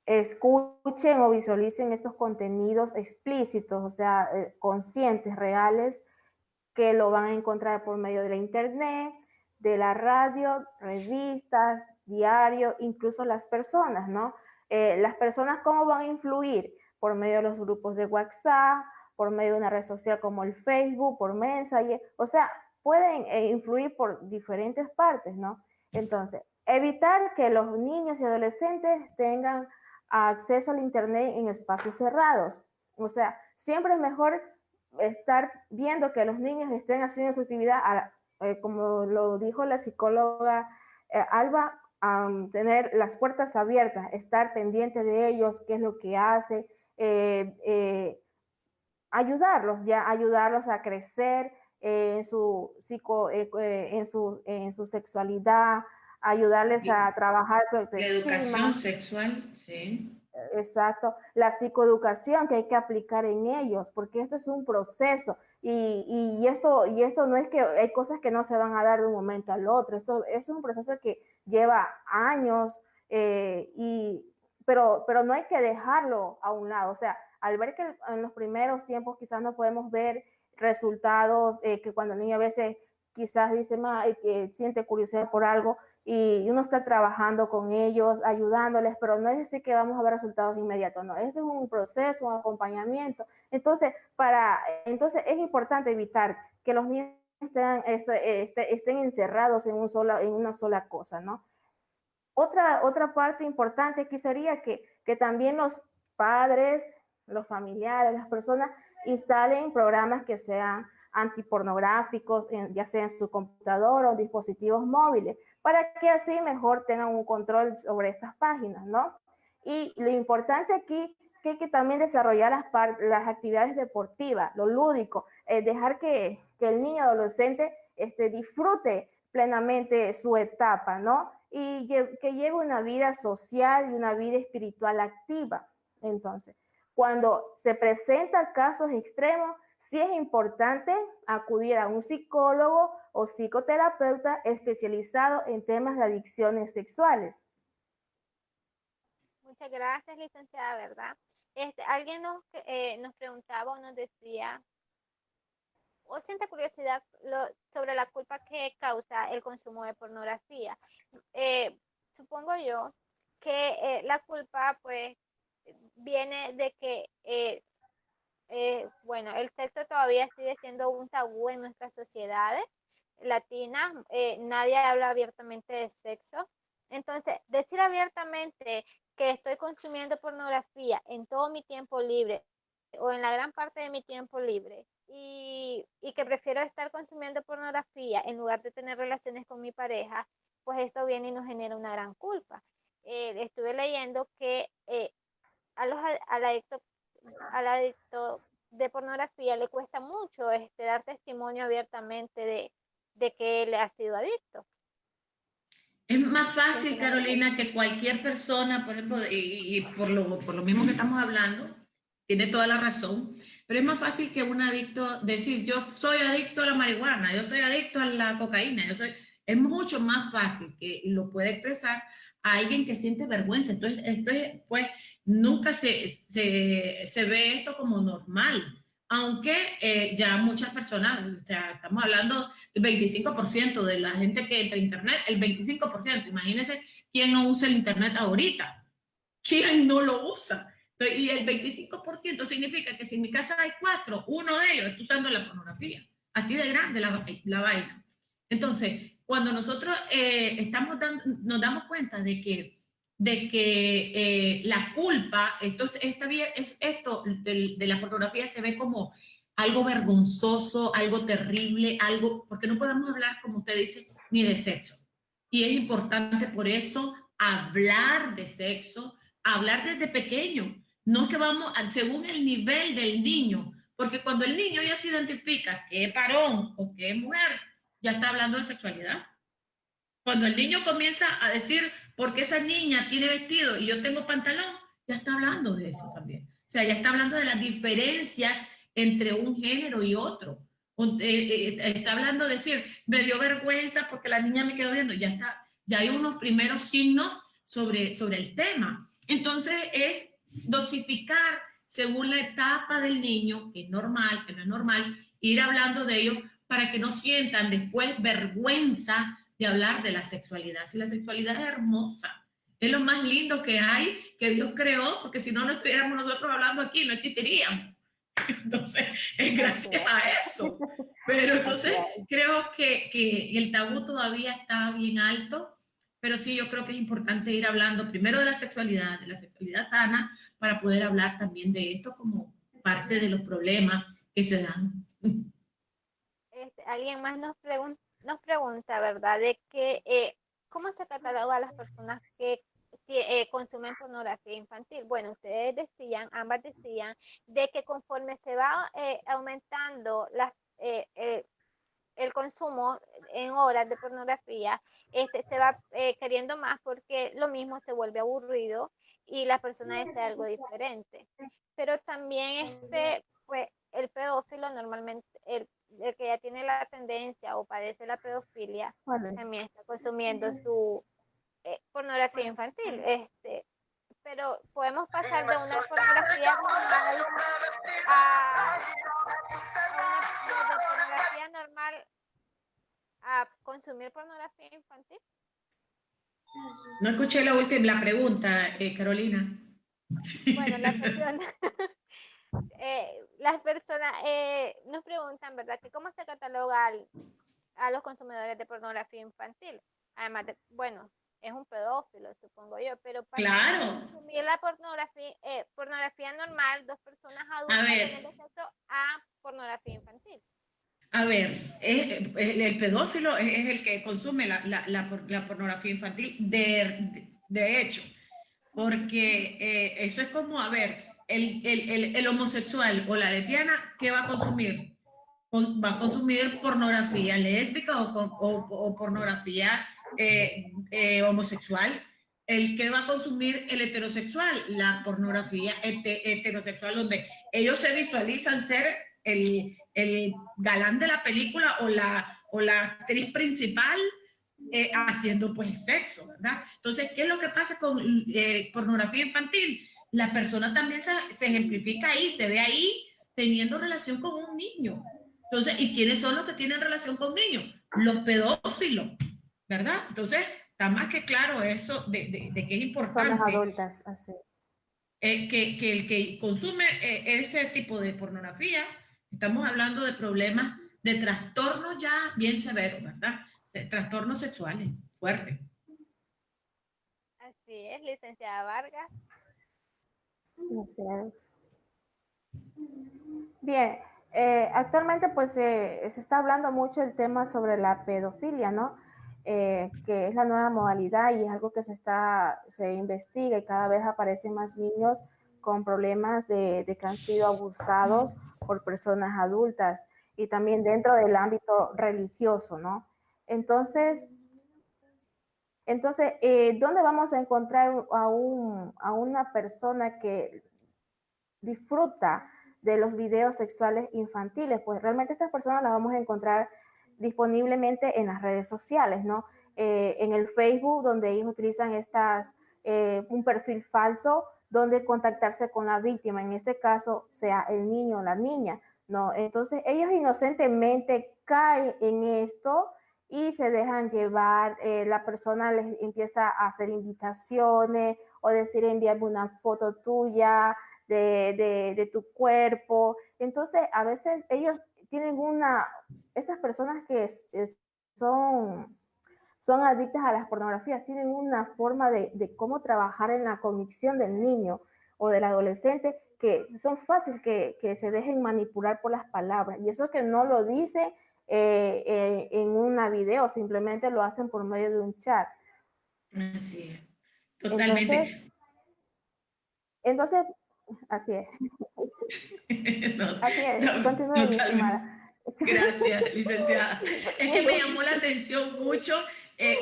Speaker 5: escuchen o visualicen estos contenidos explícitos, o sea, conscientes, reales, que lo van a encontrar por medio de la internet, de la radio, revistas, diario, incluso las personas, ¿no? Las personas, ¿cómo van a influir? Por medio de los grupos de WhatsApp, por medio de una red social como el Facebook, por Messenger, o sea, pueden influir por diferentes partes, ¿no? Entonces, evitar que los niños y adolescentes tengan acceso al internet en espacios cerrados. O sea, siempre es mejor estar viendo que los niños estén haciendo su actividad, como lo dijo la psicóloga Alba, tener las puertas abiertas, estar pendiente de ellos, qué es lo que hace, ayudarlos a crecer en su sexualidad, ayudarles
Speaker 4: Y
Speaker 5: a trabajar su
Speaker 4: la educación
Speaker 5: autoestima.
Speaker 4: sexual, sí.
Speaker 5: Exacto, la psicoeducación que hay que aplicar en ellos, porque esto es un proceso y esto no es que hay cosas que no se van a dar de un momento al otro, esto es un proceso que lleva años, pero no hay que dejarlo a un lado, o sea, al ver que en los primeros tiempos quizás no podemos ver resultados, que cuando el niño a veces quizás dice que siente curiosidad por algo, y uno está trabajando con ellos, ayudándoles, pero no es decir que vamos a ver resultados inmediatos, no, eso es un proceso, un acompañamiento. Entonces es importante evitar que los niños estén encerrados en una sola cosa, ¿no? Otra parte importante aquí sería que también los padres, los familiares, las personas instalen programas que sean antipornográficos, ya sea en su computadora o dispositivos móviles, para que así mejor tengan un control sobre estas páginas, ¿no? Y lo importante aquí que hay que también desarrollar las actividades deportivas, lo lúdico, dejar que el niño adolescente disfrute plenamente su etapa, ¿no? Y que lleve una vida social y una vida espiritual activa. Entonces, cuando se presentan casos extremos, sí es importante acudir a un psicólogo o psicoterapeuta especializado en temas de adicciones sexuales.
Speaker 3: Muchas gracias, licenciada, ¿verdad? Alguien nos preguntaba o nos decía, o siente curiosidad sobre la culpa que causa el consumo de pornografía. Eh, Supongo yo que la culpa, pues, viene de que, bueno, el sexo todavía sigue siendo un tabú en nuestras sociedades latinas. Nadie habla abiertamente de sexo. Entonces, decir abiertamente que estoy consumiendo pornografía en todo mi tiempo libre o en la gran parte de mi tiempo libre y que prefiero estar consumiendo pornografía en lugar de tener relaciones con mi pareja, pues esto viene y nos genera una gran culpa. Estuve leyendo que al adicto, al adicto de pornografía le cuesta mucho dar testimonio abiertamente de que él ha sido adicto.
Speaker 4: Es más fácil,
Speaker 5: Entonces,
Speaker 4: Carolina, que cualquier persona, por ejemplo, y por lo mismo que estamos hablando, tiene toda la razón, pero es más fácil que un adicto decir, yo soy adicto a la marihuana, yo soy adicto a la cocaína, es mucho más fácil que lo pueda expresar a alguien que siente vergüenza. Pues, nunca se ve esto como normal, aunque ya muchas personas, o sea, estamos hablando el 25% de la gente que entra a Internet, el 25%, imagínense quién no usa el Internet ahorita, quién no lo usa. Y el 25% significa que si en mi casa hay 4, uno de ellos está usando la pornografía. Así de grande la vaina. Entonces, cuando nosotros nos damos cuenta de que la culpa, esto de la pornografía se ve como algo vergonzoso, algo terrible, algo, porque no podemos hablar, como usted dice, ni de sexo. Y es importante por eso hablar de sexo, hablar desde pequeño, no que vamos según el nivel del niño, porque cuando el niño ya se identifica que es varón o que es mujer, ya está hablando de sexualidad. Cuando el niño comienza a decir, ¿por qué esa niña tiene vestido y yo tengo pantalón? Ya está hablando de eso también. O sea, ya está hablando de las diferencias entre un género y otro. Está hablando de decir, me dio vergüenza porque la niña me quedó viendo. Ya está, ya hay unos primeros signos sobre el tema. Entonces es dosificar según la etapa del niño, que es normal, que no es normal, ir hablando de ello para que no sientan después vergüenza de hablar de la sexualidad. Si la sexualidad es hermosa, es lo más lindo que hay, que Dios creó, porque si no, no estuviéramos nosotros hablando aquí, no existiríamos. Entonces, es gracias a eso. Pero entonces, creo que el tabú todavía está bien alto, pero sí, yo creo que es importante ir hablando primero de la sexualidad sana, para poder hablar también de esto como parte de los problemas que se dan.
Speaker 3: Alguien más nos pregunta, ¿verdad? De que, ¿cómo se cataloga a las personas que consumen pornografía infantil? Bueno, ustedes decían, ambas decían, de que conforme se va aumentando el consumo en horas de pornografía se va queriendo más porque lo mismo se vuelve aburrido y la persona desea algo diferente. Pero también pues el pedófilo normalmente, el que ya tiene la tendencia o padece la pedofilia,
Speaker 5: ¿Cuál es?
Speaker 3: también está consumiendo su pornografía infantil. Pero podemos pasar de una pornografía normal de pornografía normal a consumir pornografía infantil.
Speaker 4: No escuché la pregunta, Carolina.
Speaker 3: Bueno, las personas nos preguntan, ¿verdad? Que cómo se cataloga a los consumidores de pornografía infantil. Además de, bueno, es un pedófilo, supongo yo, pero pasamos de
Speaker 4: Claro.
Speaker 3: consumir la pornografía normal, dos personas
Speaker 4: A
Speaker 3: adultas
Speaker 4: ver,
Speaker 3: teniendo sexo, a pornografía infantil.
Speaker 4: a ver, el pedófilo es el que consume la pornografía infantil de hecho, porque eso es como, a ver, el homosexual o la lesbiana, ¿qué va a consumir? Va a consumir pornografía lésbica o pornografía homosexual. El que va a consumir el heterosexual, la pornografía heterosexual, donde ellos se visualizan ser el galán de la película o la actriz principal haciendo pues sexo, ¿verdad? Entonces, ¿qué es lo que pasa con pornografía infantil? La persona también se ejemplifica ahí, se ve ahí teniendo relación con un niño. Entonces, ¿y quiénes son los que tienen relación con niños? Los pedófilos, ¿verdad? Entonces, está más que claro eso de que es
Speaker 5: Son las
Speaker 4: importante
Speaker 5: adultas, así.
Speaker 4: que el que consume ese tipo de pornografía, estamos hablando de problemas de trastornos ya bien severos, ¿verdad? De trastornos sexuales fuertes.
Speaker 3: Así es, licenciada Vargas.
Speaker 5: Gracias. Bien, actualmente pues se está hablando mucho el tema sobre la pedofilia, ¿no? Que es la nueva modalidad y es algo que se investiga y cada vez aparecen más niños con problemas de que han sido abusados por personas adultas y también dentro del ámbito religioso, ¿no? Entonces, ¿dónde vamos a encontrar a una persona que disfruta de los videos sexuales infantiles? Pues realmente estas personas las vamos a encontrar disponiblemente en las redes sociales, ¿no? En el Facebook, donde ellos utilizan un perfil falso, donde contactarse con la víctima, en este caso sea el niño o la niña, ¿no? Entonces ellos inocentemente caen en esto y se dejan llevar, la persona les empieza a hacer invitaciones o decir envíame una foto tuya, de tu cuerpo. Entonces, a veces ellos tienen estas personas que son adictas a las pornografías, tienen una forma de cómo trabajar en la cognición del niño o del adolescente que son fáciles que se dejen manipular por las palabras. Y eso que no lo dicen en una video, simplemente lo hacen por medio de un chat.
Speaker 4: Así es, totalmente.
Speaker 5: Entonces así es.
Speaker 4: No,
Speaker 5: Así es,
Speaker 4: no,
Speaker 5: continúe, mi estimada.
Speaker 4: Gracias, licenciada. Es que me llamó la atención mucho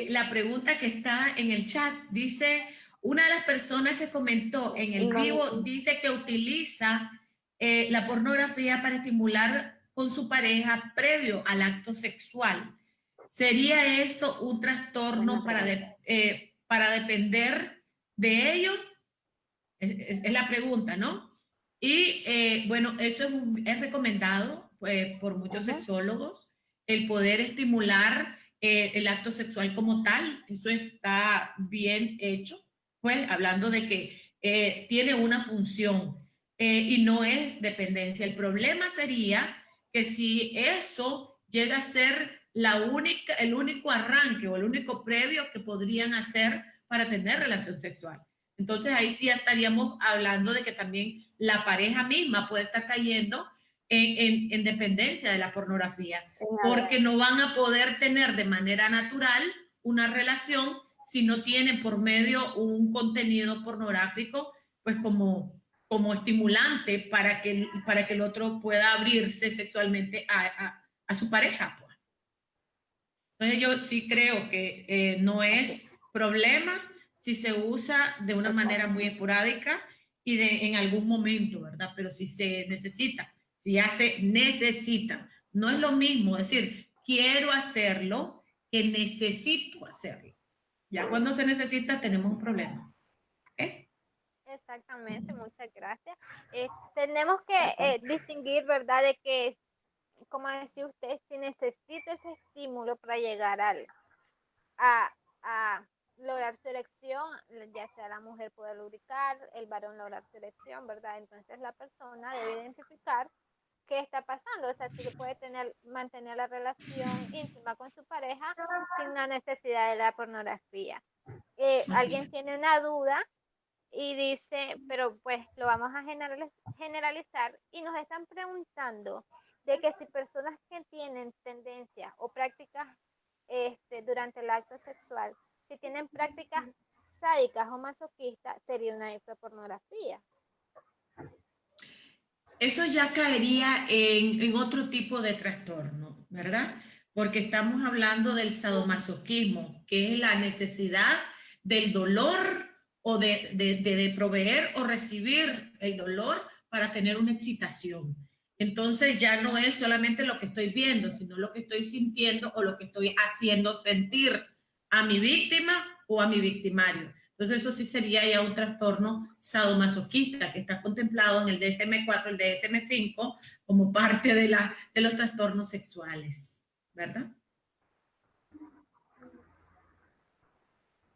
Speaker 4: la pregunta que está en el chat. Dice, una de las personas que comentó en el vivo dice que utiliza la pornografía para estimular con su pareja previo al acto sexual. ¿Sería eso un trastorno para depender de ello? Es la pregunta, ¿no? Y bueno, eso es recomendado por muchos sexólogos, el poder estimular el acto sexual como tal. Eso está bien hecho, pues hablando de que tiene una función y no es dependencia. El problema sería que si eso llega a ser el único arranque o el único previo que podrían hacer para tener relación sexual. Entonces ahí sí estaríamos hablando de que también la pareja misma puede estar cayendo en dependencia de la pornografía, porque no van a poder tener de manera natural una relación si no tienen por medio un contenido pornográfico, pues como estimulante para que el otro pueda abrirse sexualmente a su pareja. Pues. Entonces yo sí creo que no es problema si se usa de una manera muy esporádica y en algún momento, ¿verdad? Pero si se necesita, si ya se necesita, no es lo mismo decir quiero hacerlo que necesito hacerlo. Ya cuando se necesita tenemos un problema. ¿Ok?
Speaker 3: Exactamente, muchas gracias. Tenemos que distinguir, ¿verdad? De que, como decía usted, si necesito ese estímulo para llegar a, a lograr su erección, ya sea la mujer poder lubricar, el varón lograr su erección, ¿verdad? Entonces la persona debe identificar qué está pasando, o sea, si se puede mantener la relación íntima con su pareja sin la necesidad de la pornografía.
Speaker 4: Así
Speaker 3: Alguien
Speaker 4: es.
Speaker 3: tiene una duda y dice, pero pues lo vamos a generalizar y nos están preguntando de que si personas que tienen tendencias o prácticas durante el acto sexual, si tienen prácticas sádicas o masoquistas, sería una acto de pornografía.
Speaker 4: Eso ya caería en otro tipo de trastorno, ¿verdad? Porque estamos hablando del sadomasoquismo, que es la necesidad del dolor o de proveer o recibir el dolor para tener una excitación. Entonces ya no es solamente lo que estoy viendo, sino lo que estoy sintiendo o lo que estoy haciendo sentir a mi víctima o a mi victimario. Entonces eso sí sería ya un trastorno sadomasoquista que está contemplado en el DSM-4, el DSM-5 como parte de los trastornos sexuales, ¿verdad?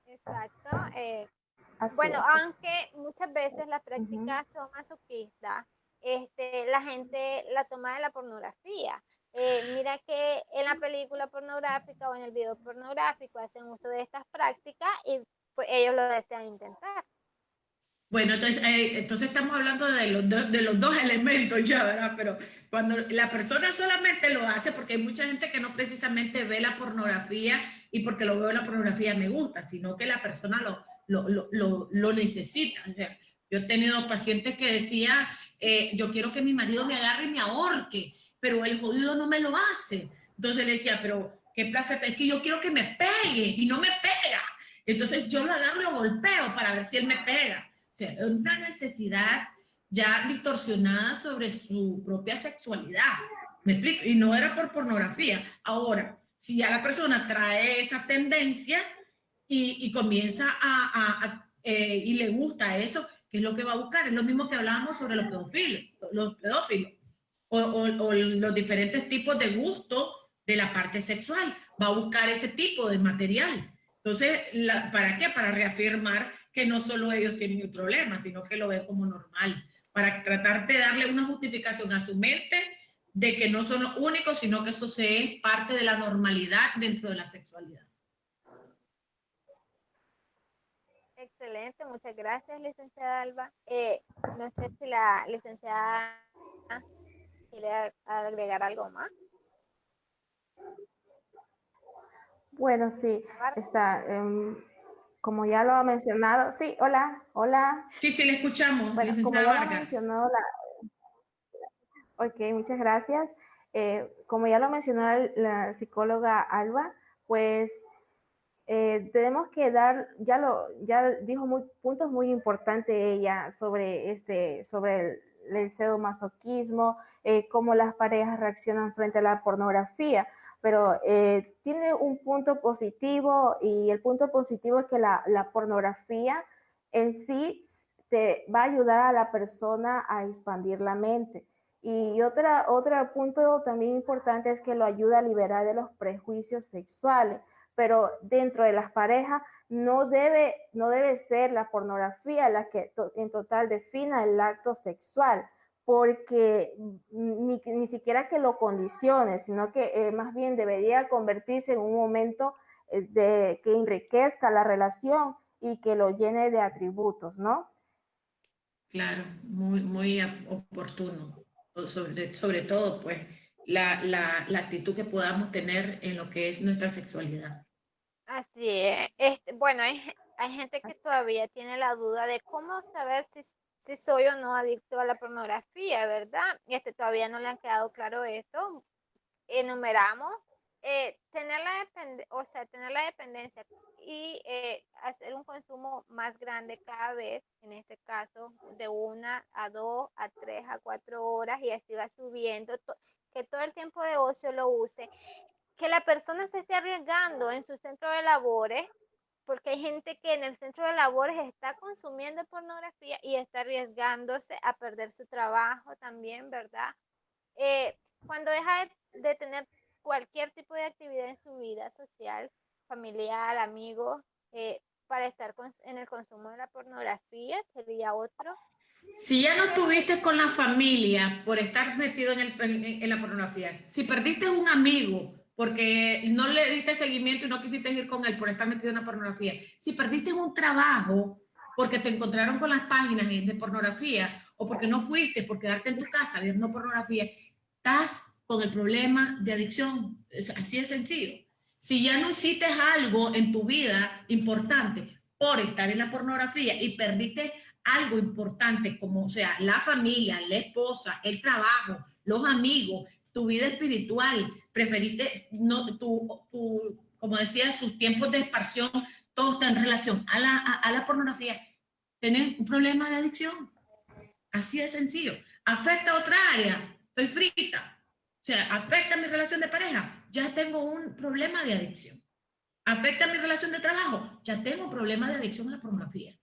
Speaker 3: Exacto.
Speaker 5: Así
Speaker 3: Bueno,
Speaker 5: es.
Speaker 3: aunque muchas veces las prácticas son masoquistas, la gente la toma de la pornografía. Mira que en la película pornográfica o en el video pornográfico hacen uso de estas prácticas y pues ellos lo desean intentar.
Speaker 4: Bueno, entonces estamos hablando de los dos elementos ya, ¿verdad? Pero cuando la persona solamente lo hace, porque hay mucha gente que no precisamente ve la pornografía y porque lo veo en la pornografía me gusta, sino que la persona lo necesita. O sea, yo he tenido pacientes que decía, yo quiero que mi marido me agarre y me ahorque, pero el jodido no me lo hace. Entonces le decía, pero qué placer, es que yo quiero que me pegue y no me pega. Entonces yo lo agarro y lo golpeo para ver si él me pega. O sea, una necesidad ya distorsionada sobre su propia sexualidad. ¿Me explico? Y no era por pornografía. Ahora, si ya la persona trae esa tendencia y comienza y le gusta eso, ¿qué es lo que va a buscar? Es lo mismo que hablábamos sobre los pedófilos o los diferentes tipos de gusto de la parte sexual. Va a buscar ese tipo de material. Entonces, ¿para qué? Para reafirmar que no solo ellos tienen el problema, sino que lo ven como normal, para tratar de darle una justificación a su mente de que no son los únicos, sino que eso es parte de la normalidad dentro de la sexualidad.
Speaker 3: Excelente, muchas gracias, licenciada Alba. No sé si la licenciada quiere agregar algo más.
Speaker 5: Bueno, sí, está, como ya lo ha mencionado, sí, hola, hola.
Speaker 4: Sí, sí, le escuchamos,
Speaker 5: Bueno, como
Speaker 4: licenciada
Speaker 5: ya lo
Speaker 4: Vargas.
Speaker 5: mencionó ok, muchas gracias. Como ya lo mencionó la psicóloga Alba, pues tenemos que dar, ya dijo puntos muy importantes ella sobre el sadomasoquismo, cómo las parejas reaccionan frente a la pornografía, pero tiene un punto positivo y el punto positivo es que la pornografía en sí te va a ayudar a la persona a expandir la mente. Y otro punto también importante es que lo ayuda a liberar de los prejuicios sexuales, pero dentro de las parejas no debe ser la pornografía la que en total defina el acto sexual, porque ni siquiera que lo condicione, sino que más bien debería convertirse en un momento que enriquezca la relación y que lo llene de atributos, ¿no?
Speaker 4: Claro, muy, muy oportuno. Sobre todo, pues, la actitud que podamos tener en lo que es nuestra sexualidad.
Speaker 3: Así es. Bueno, hay gente que todavía tiene la duda de cómo saber si soy o no adicto a la pornografía, ¿verdad? Todavía no le han quedado claro esto. Enumeramos. Tener la o sea, tener la dependencia y hacer un consumo más grande cada vez, en este caso, de 1 a 2 a 3 a 4 horas y así va subiendo, que todo el tiempo de ocio lo use, que la persona se esté arriesgando en su centro de labores, porque hay gente que en el centro de labores está consumiendo pornografía y está arriesgándose a perder su trabajo también, ¿verdad? Cuando deja de tener cualquier tipo de actividad en su vida social, familiar, amigos, para estar en el consumo de la pornografía, sería otro.
Speaker 4: Si ya no estuviste con la familia por estar metido en la pornografía, si perdiste un amigo porque no le diste seguimiento y no quisiste ir con él por estar metido en la pornografía, si perdiste un trabajo porque te encontraron con las páginas de pornografía o porque no fuiste por quedarte en tu casa viendo pornografía, estás con el problema de adicción. Así de sencillo. Si ya no hiciste algo en tu vida importante por estar en la pornografía y perdiste algo importante como, o sea, la familia, la esposa, el trabajo, los amigos, tu vida espiritual, preferiste, no, como decía, sus tiempos de expansión, todo está en relación a la pornografía, tenés un problema de adicción. Así de sencillo. ¿Afecta a otra área? Estoy frita. O sea, ¿afecta mi relación de pareja? Ya tengo un problema de adicción. ¿Afecta mi relación de trabajo? Ya tengo un problema de adicción a la pornografía.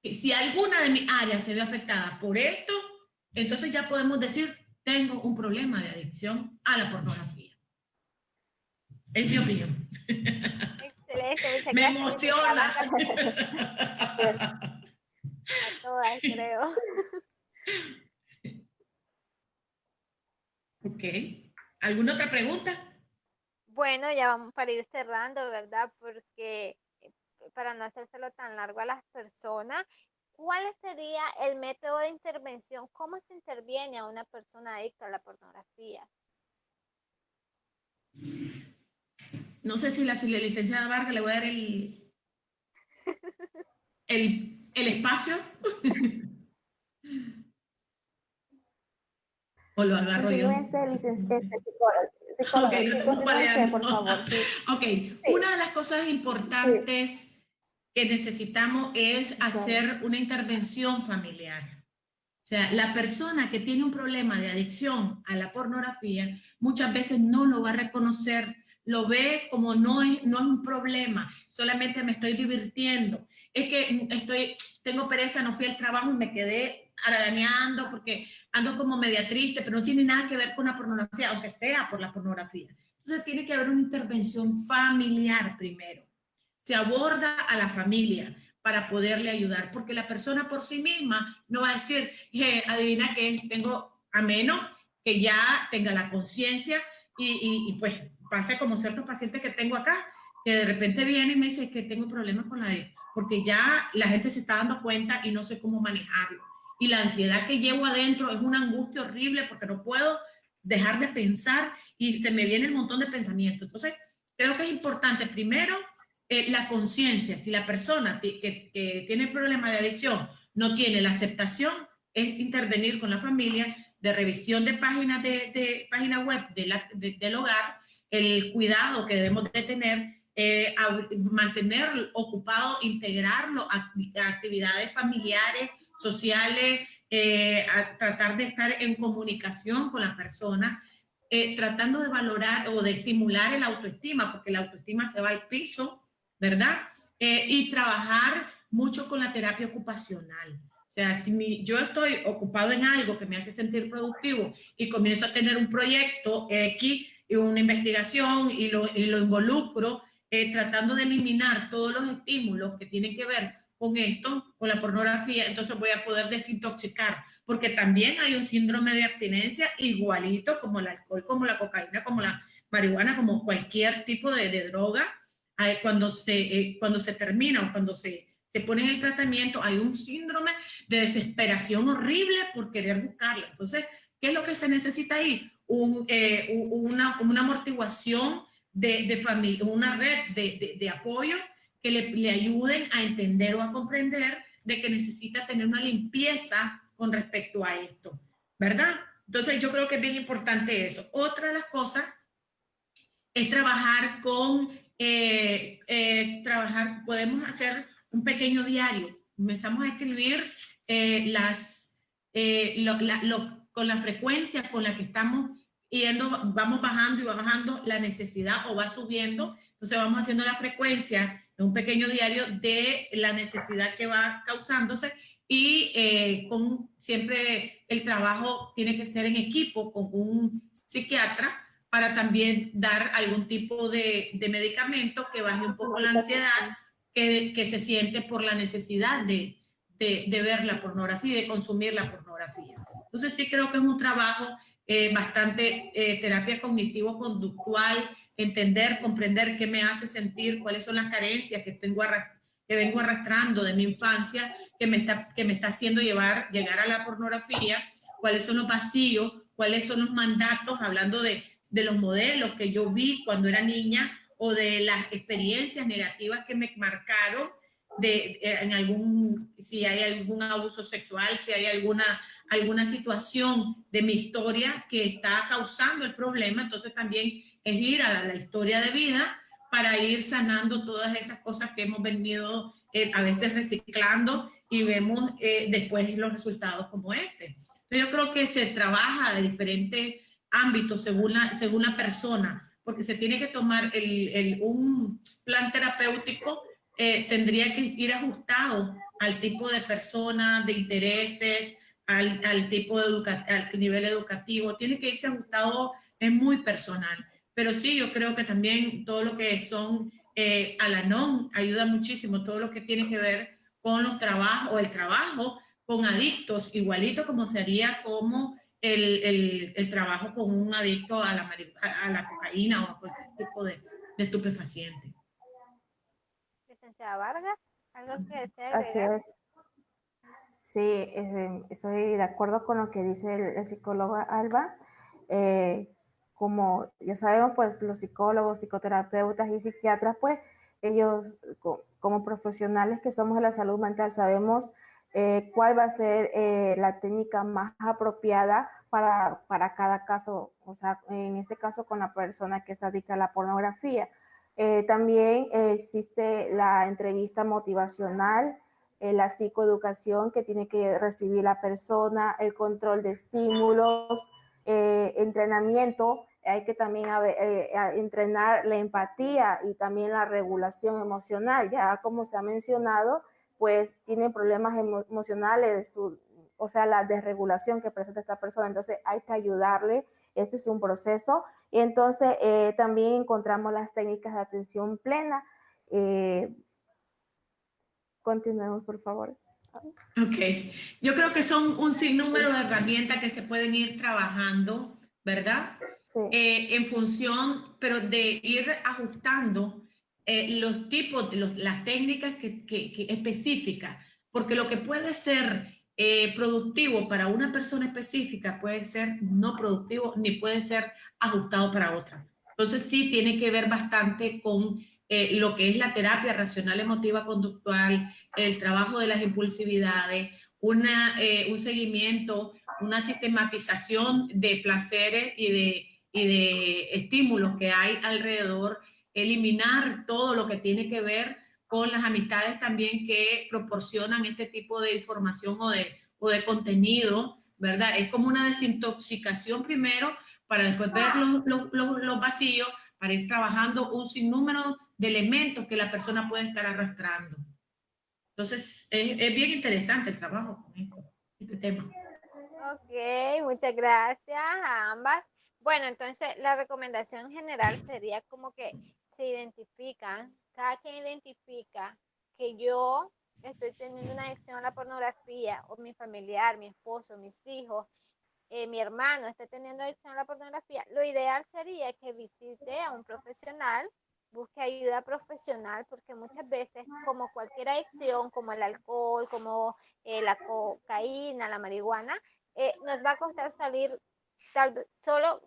Speaker 4: Si alguna de mis áreas se ve afectada por esto, entonces ya podemos decir, tengo un problema de adicción a la pornografía. Es mi opinión.
Speaker 3: Excelente, muchas
Speaker 4: Me
Speaker 3: gracias.
Speaker 4: emociona.
Speaker 3: A todas, creo.
Speaker 4: Ok. ¿Alguna otra pregunta?
Speaker 3: Bueno, ya vamos para ir cerrando, ¿verdad? Porque para no hacérselo tan largo a las personas, ¿cuál sería el método de intervención? ¿Cómo se interviene a una persona adicta a la pornografía?
Speaker 4: No sé si la licenciada Vargas le voy a dar el espacio o lo agarro yo.
Speaker 5: Continúe psicólogo,
Speaker 4: Ok,
Speaker 5: sí,
Speaker 4: no estamos
Speaker 5: continúe usted,
Speaker 4: peleando.
Speaker 5: por favor, sí.
Speaker 4: Ok,
Speaker 5: Sí,
Speaker 4: una de las cosas importantes que necesitamos es hacer una intervención familiar. O sea, la persona que tiene un problema de adicción a la pornografía muchas veces no lo va a reconocer, lo ve como no es un problema, solamente me estoy divirtiendo. Es que tengo pereza, no fui al trabajo y me quedé arañando porque ando como media triste, pero no tiene nada que ver con la pornografía, aunque sea por la pornografía. Entonces tiene que haber una intervención familiar primero. Se aborda a la familia para poderle ayudar, porque la persona por sí misma no va a decir, adivina que tengo, a menos que ya tenga la conciencia y pues pasa como ciertos pacientes que tengo acá, que de repente vienen y me dicen que tengo problemas con porque ya la gente se está dando cuenta y no sé cómo manejarlo. Y la ansiedad que llevo adentro es una angustia horrible porque no puedo dejar de pensar y se me viene un montón de pensamientos. Entonces, creo que es importante primero la conciencia. Si la persona que tiene problema de adicción no tiene la aceptación, es intervenir con la familia de revisión de páginas de página web del hogar, el cuidado que debemos de tener, mantener ocupado, integrarlo a actividades familiares, sociales, a tratar de estar en comunicación con la persona, tratando de valorar o de estimular el autoestima, porque la autoestima se va al piso, ¿verdad? Y trabajar mucho con la terapia ocupacional. O sea, si yo estoy ocupado en algo que me hace sentir productivo y comienzo a tener un proyecto X y una investigación y lo involucro, tratando de eliminar todos los estímulos que tienen que ver con esto, con la pornografía, entonces voy a poder desintoxicar, porque también hay un síndrome de abstinencia igualito como el alcohol, como la cocaína, como la marihuana, como cualquier tipo de droga. Cuando se termina o cuando se pone en el tratamiento, hay un síndrome de desesperación horrible por querer buscarla. Entonces, ¿qué es lo que se necesita ahí? Una amortiguación de familia, una red de apoyo que le ayuden a entender o a comprender de que necesita tener una limpieza con respecto a esto, ¿verdad? Entonces, yo creo que es bien importante eso. Otra de las cosas es trabajar con trabajar, podemos hacer un pequeño diario. Comenzamos a escribir con la frecuencia con la que estamos yendo, vamos bajando y va bajando la necesidad o va subiendo. Entonces vamos haciendo la frecuencia en un pequeño diario de la necesidad que va causándose y con siempre el trabajo tiene que ser en equipo con un psiquiatra para también dar algún tipo de medicamento que baje un poco la ansiedad que se siente por la necesidad de ver la pornografía y de consumir la pornografía. Entonces sí creo que es un trabajo bastante terapia cognitivo-conductual, entender, comprender qué me hace sentir, cuáles son las carencias que vengo arrastrando de mi infancia, que me está haciendo llegar a la pornografía, cuáles son los vacíos, cuáles son los mandatos, hablando de los modelos que yo vi cuando era niña o de las experiencias negativas que me marcaron si hay algún abuso sexual, si hay alguna situación de mi historia que está causando el problema. Entonces también es ir a la historia de vida para ir sanando todas esas cosas que hemos venido a veces reciclando y vemos después los resultados como este. Entonces yo creo que se trabaja de diferentes ámbitos según la persona, porque se tiene que tomar un plan terapéutico, tendría que ir ajustado al tipo de persona, de intereses, al tipo al nivel educativo, tiene que irse ajustado, es muy personal. Pero sí, yo creo que también todo lo que son Al-Anon ayuda muchísimo, todo lo que tiene que ver con los trabajos o el trabajo con adictos, igualito como sería como el trabajo con un adicto a la cocaína o a cualquier tipo de estupefaciente.
Speaker 3: Licenciada Vargas, ¿algo que desea
Speaker 5: Así
Speaker 3: agregar?
Speaker 5: es. Sí, estoy de acuerdo con lo que dice el psicólogo Alba. Como ya sabemos, pues los psicólogos, psicoterapeutas y psiquiatras, pues ellos como profesionales que somos de la salud mental sabemos cuál va a ser la técnica más apropiada para cada caso, o sea, en este caso con la persona que está adicta a la pornografía. También existe la entrevista motivacional, la psicoeducación que tiene que recibir la persona, el control de estímulos, entrenamiento, hay que también entrenar la empatía y también la regulación emocional, ya como se ha mencionado, pues tienen problemas emocionales, o sea, la desregulación que presenta esta persona, entonces hay que ayudarle, esto es un proceso, y entonces también encontramos las técnicas de atención plena. Continuemos, por favor.
Speaker 4: Ok, yo creo que son un sinnúmero de herramientas que se pueden ir trabajando, ¿verdad?
Speaker 5: Sí.
Speaker 4: En función, pero de ir ajustando los tipos, las técnicas que específicas, porque lo que puede ser productivo para una persona específica puede ser no productivo ni puede ser ajustado para otra. Entonces sí tiene que ver bastante con lo que es la terapia racional emotiva conductual, el trabajo de las impulsividades, un seguimiento, una sistematización de placeres y de estímulos que hay alrededor, eliminar todo lo que tiene que ver con las amistades también que proporcionan este tipo de información o de contenido, ¿verdad? Es como una desintoxicación primero para después ver los vacíos, para ir trabajando un sinnúmero de elementos que la persona puede estar arrastrando. Entonces, es bien interesante el trabajo con este tema.
Speaker 3: Ok, muchas gracias a ambas. Bueno, entonces la recomendación general sería como que se identifican, cada quien identifica que yo estoy teniendo una adicción a la pornografía, o mi familiar, mi esposo, mis hijos, mi hermano está teniendo adicción a la pornografía. Lo ideal sería que visite a un profesional, busque ayuda profesional, porque muchas veces, como cualquier adicción, como el alcohol, como la cocaína, la marihuana, nos va a costar salir, solo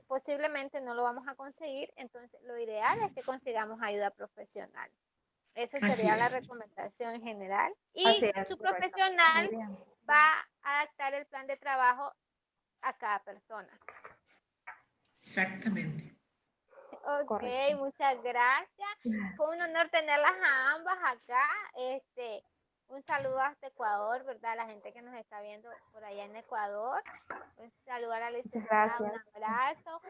Speaker 3: posiblemente no lo vamos a conseguir, entonces lo ideal es que consigamos ayuda profesional. Eso
Speaker 4: Así
Speaker 3: sería la
Speaker 4: es.
Speaker 3: recomendación general.
Speaker 5: Así
Speaker 3: Y
Speaker 5: es,
Speaker 3: su
Speaker 5: correcto. Muy
Speaker 3: profesional
Speaker 5: bien.
Speaker 3: va a adaptar el plan de trabajo a cada persona.
Speaker 4: Exactamente.
Speaker 3: Ok,
Speaker 5: Correcto.
Speaker 3: muchas gracias. Fue un honor tenerlas a ambas acá. Un saludo hasta Ecuador, ¿verdad? La gente que nos está viendo por allá en Ecuador. Un saludo a la
Speaker 5: Muchas
Speaker 3: licenciada, un
Speaker 5: gracias.
Speaker 3: abrazo.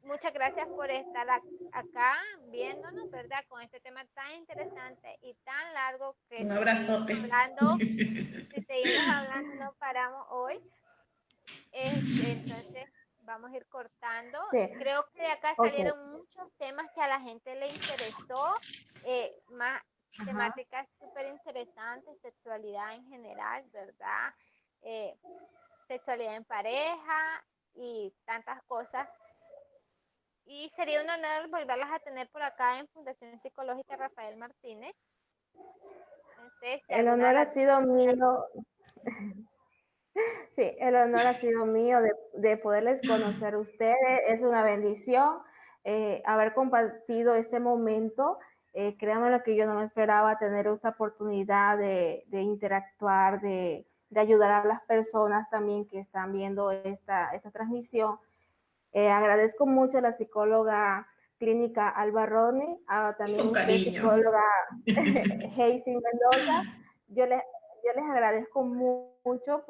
Speaker 3: Muchas gracias por estar acá viéndonos, ¿verdad? Con este tema tan interesante y tan largo que
Speaker 4: Un
Speaker 3: si seguimos
Speaker 4: abrazote.
Speaker 3: hablando, si seguimos hablando no paramos hoy. Entonces vamos a ir cortando.
Speaker 5: Sí,
Speaker 3: Creo que de acá
Speaker 5: ok.
Speaker 3: salieron muchos temas que a la gente le interesó, más
Speaker 5: Ajá.
Speaker 3: temáticas súper interesantes, sexualidad en general, ¿verdad? Eh, Sexualidad en pareja y tantas cosas. Y sería un honor volverlas a tener por acá en Fundación Psicológica Rafael Martínez. Entonces, si
Speaker 5: El
Speaker 3: alguna de
Speaker 5: honor ha
Speaker 3: las
Speaker 5: sido mío. Sí, el honor ha sido mío de poderles conocer a ustedes. Es una bendición haber compartido este momento. Créanme lo que yo no me esperaba tener esta oportunidad de interactuar, de ayudar a las personas también que están viendo esta transmisión. Agradezco mucho a la psicóloga clínica Alba Rodney, también
Speaker 4: Con
Speaker 5: usted,
Speaker 4: cariño.
Speaker 5: psicóloga Hazy Mendoza. Yo les, yo les agradezco mucho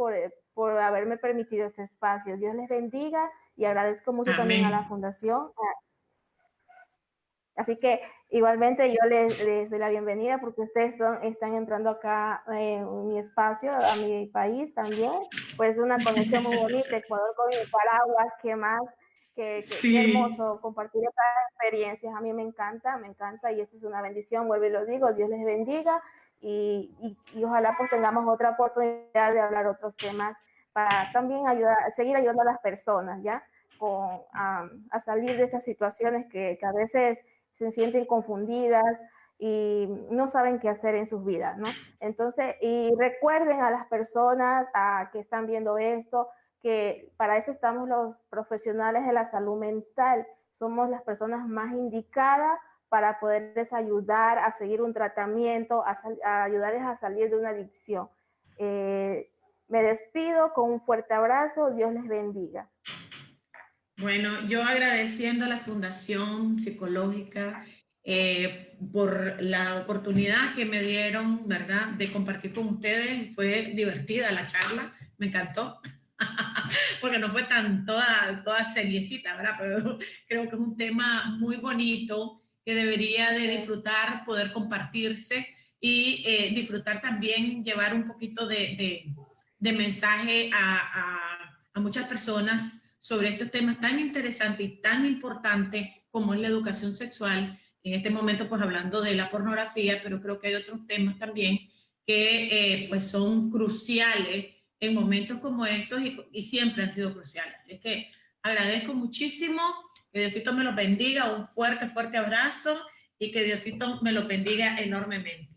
Speaker 5: por haberme permitido este espacio. Dios les bendiga y agradezco mucho también a la
Speaker 4: Amén.
Speaker 5: Fundación. Así que igualmente yo les doy la bienvenida porque ustedes están entrando acá en mi espacio, a mi país también. Pues una conexión muy bonita, Ecuador con Nicaragua, qué más, qué
Speaker 4: Sí.
Speaker 5: hermoso compartir estas experiencias. A mí me encanta y esto es una bendición, vuelvo y lo digo, Dios les bendiga y ojalá pues tengamos otra oportunidad de hablar otros temas para también seguir ayudando a las personas, ¿ya? A salir de estas situaciones que a veces se sienten confundidas y no saben qué hacer en sus vidas, ¿no? Entonces, y recuerden a las personas que están viendo esto, que para eso estamos los profesionales de la salud mental, somos las personas más indicadas para poderles ayudar a seguir un tratamiento, a ayudarles a salir de una adicción. Me despido con un fuerte abrazo, Dios les bendiga.
Speaker 4: Bueno, yo agradeciendo a la Fundación Psicológica por la oportunidad que me dieron, ¿verdad?, de compartir con ustedes. Fue divertida la charla, me encantó, porque no fue toda seriecita, ¿verdad? Pero creo que es un tema muy bonito que debería de disfrutar, poder compartirse y disfrutar también, llevar un poquito de mensaje a muchas personas sobre estos temas tan interesantes y tan importantes como es la educación sexual. En este momento, pues hablando de la pornografía, pero creo que hay otros temas también que pues son cruciales en momentos como estos y siempre han sido cruciales. Así es que agradezco muchísimo, que Diosito me los bendiga, un fuerte, fuerte abrazo y que Diosito me los bendiga enormemente.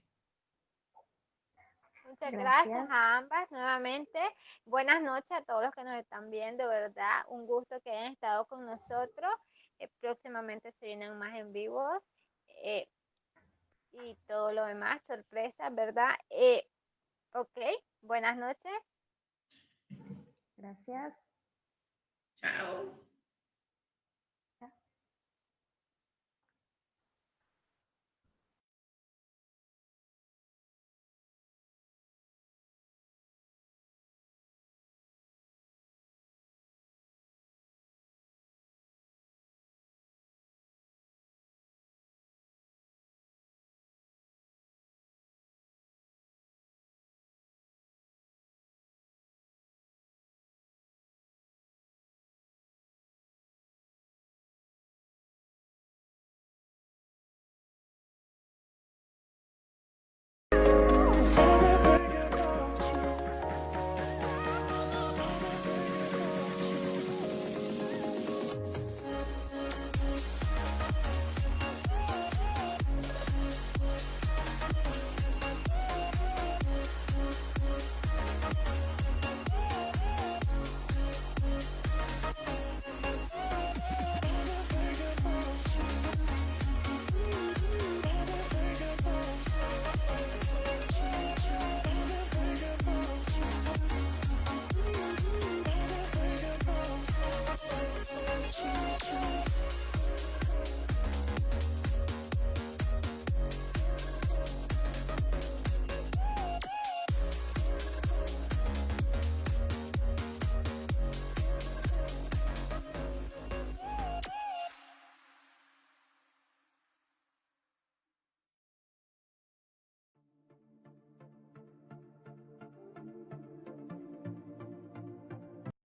Speaker 3: Muchas gracias
Speaker 5: Gracias.
Speaker 3: a ambas nuevamente. Buenas noches a todos los que nos están viendo, ¿verdad? Un gusto que hayan estado con nosotros. Próximamente se vienen más en vivo y todo lo demás, sorpresas, ¿verdad? Ok, buenas noches.
Speaker 5: Gracias.
Speaker 4: Chao.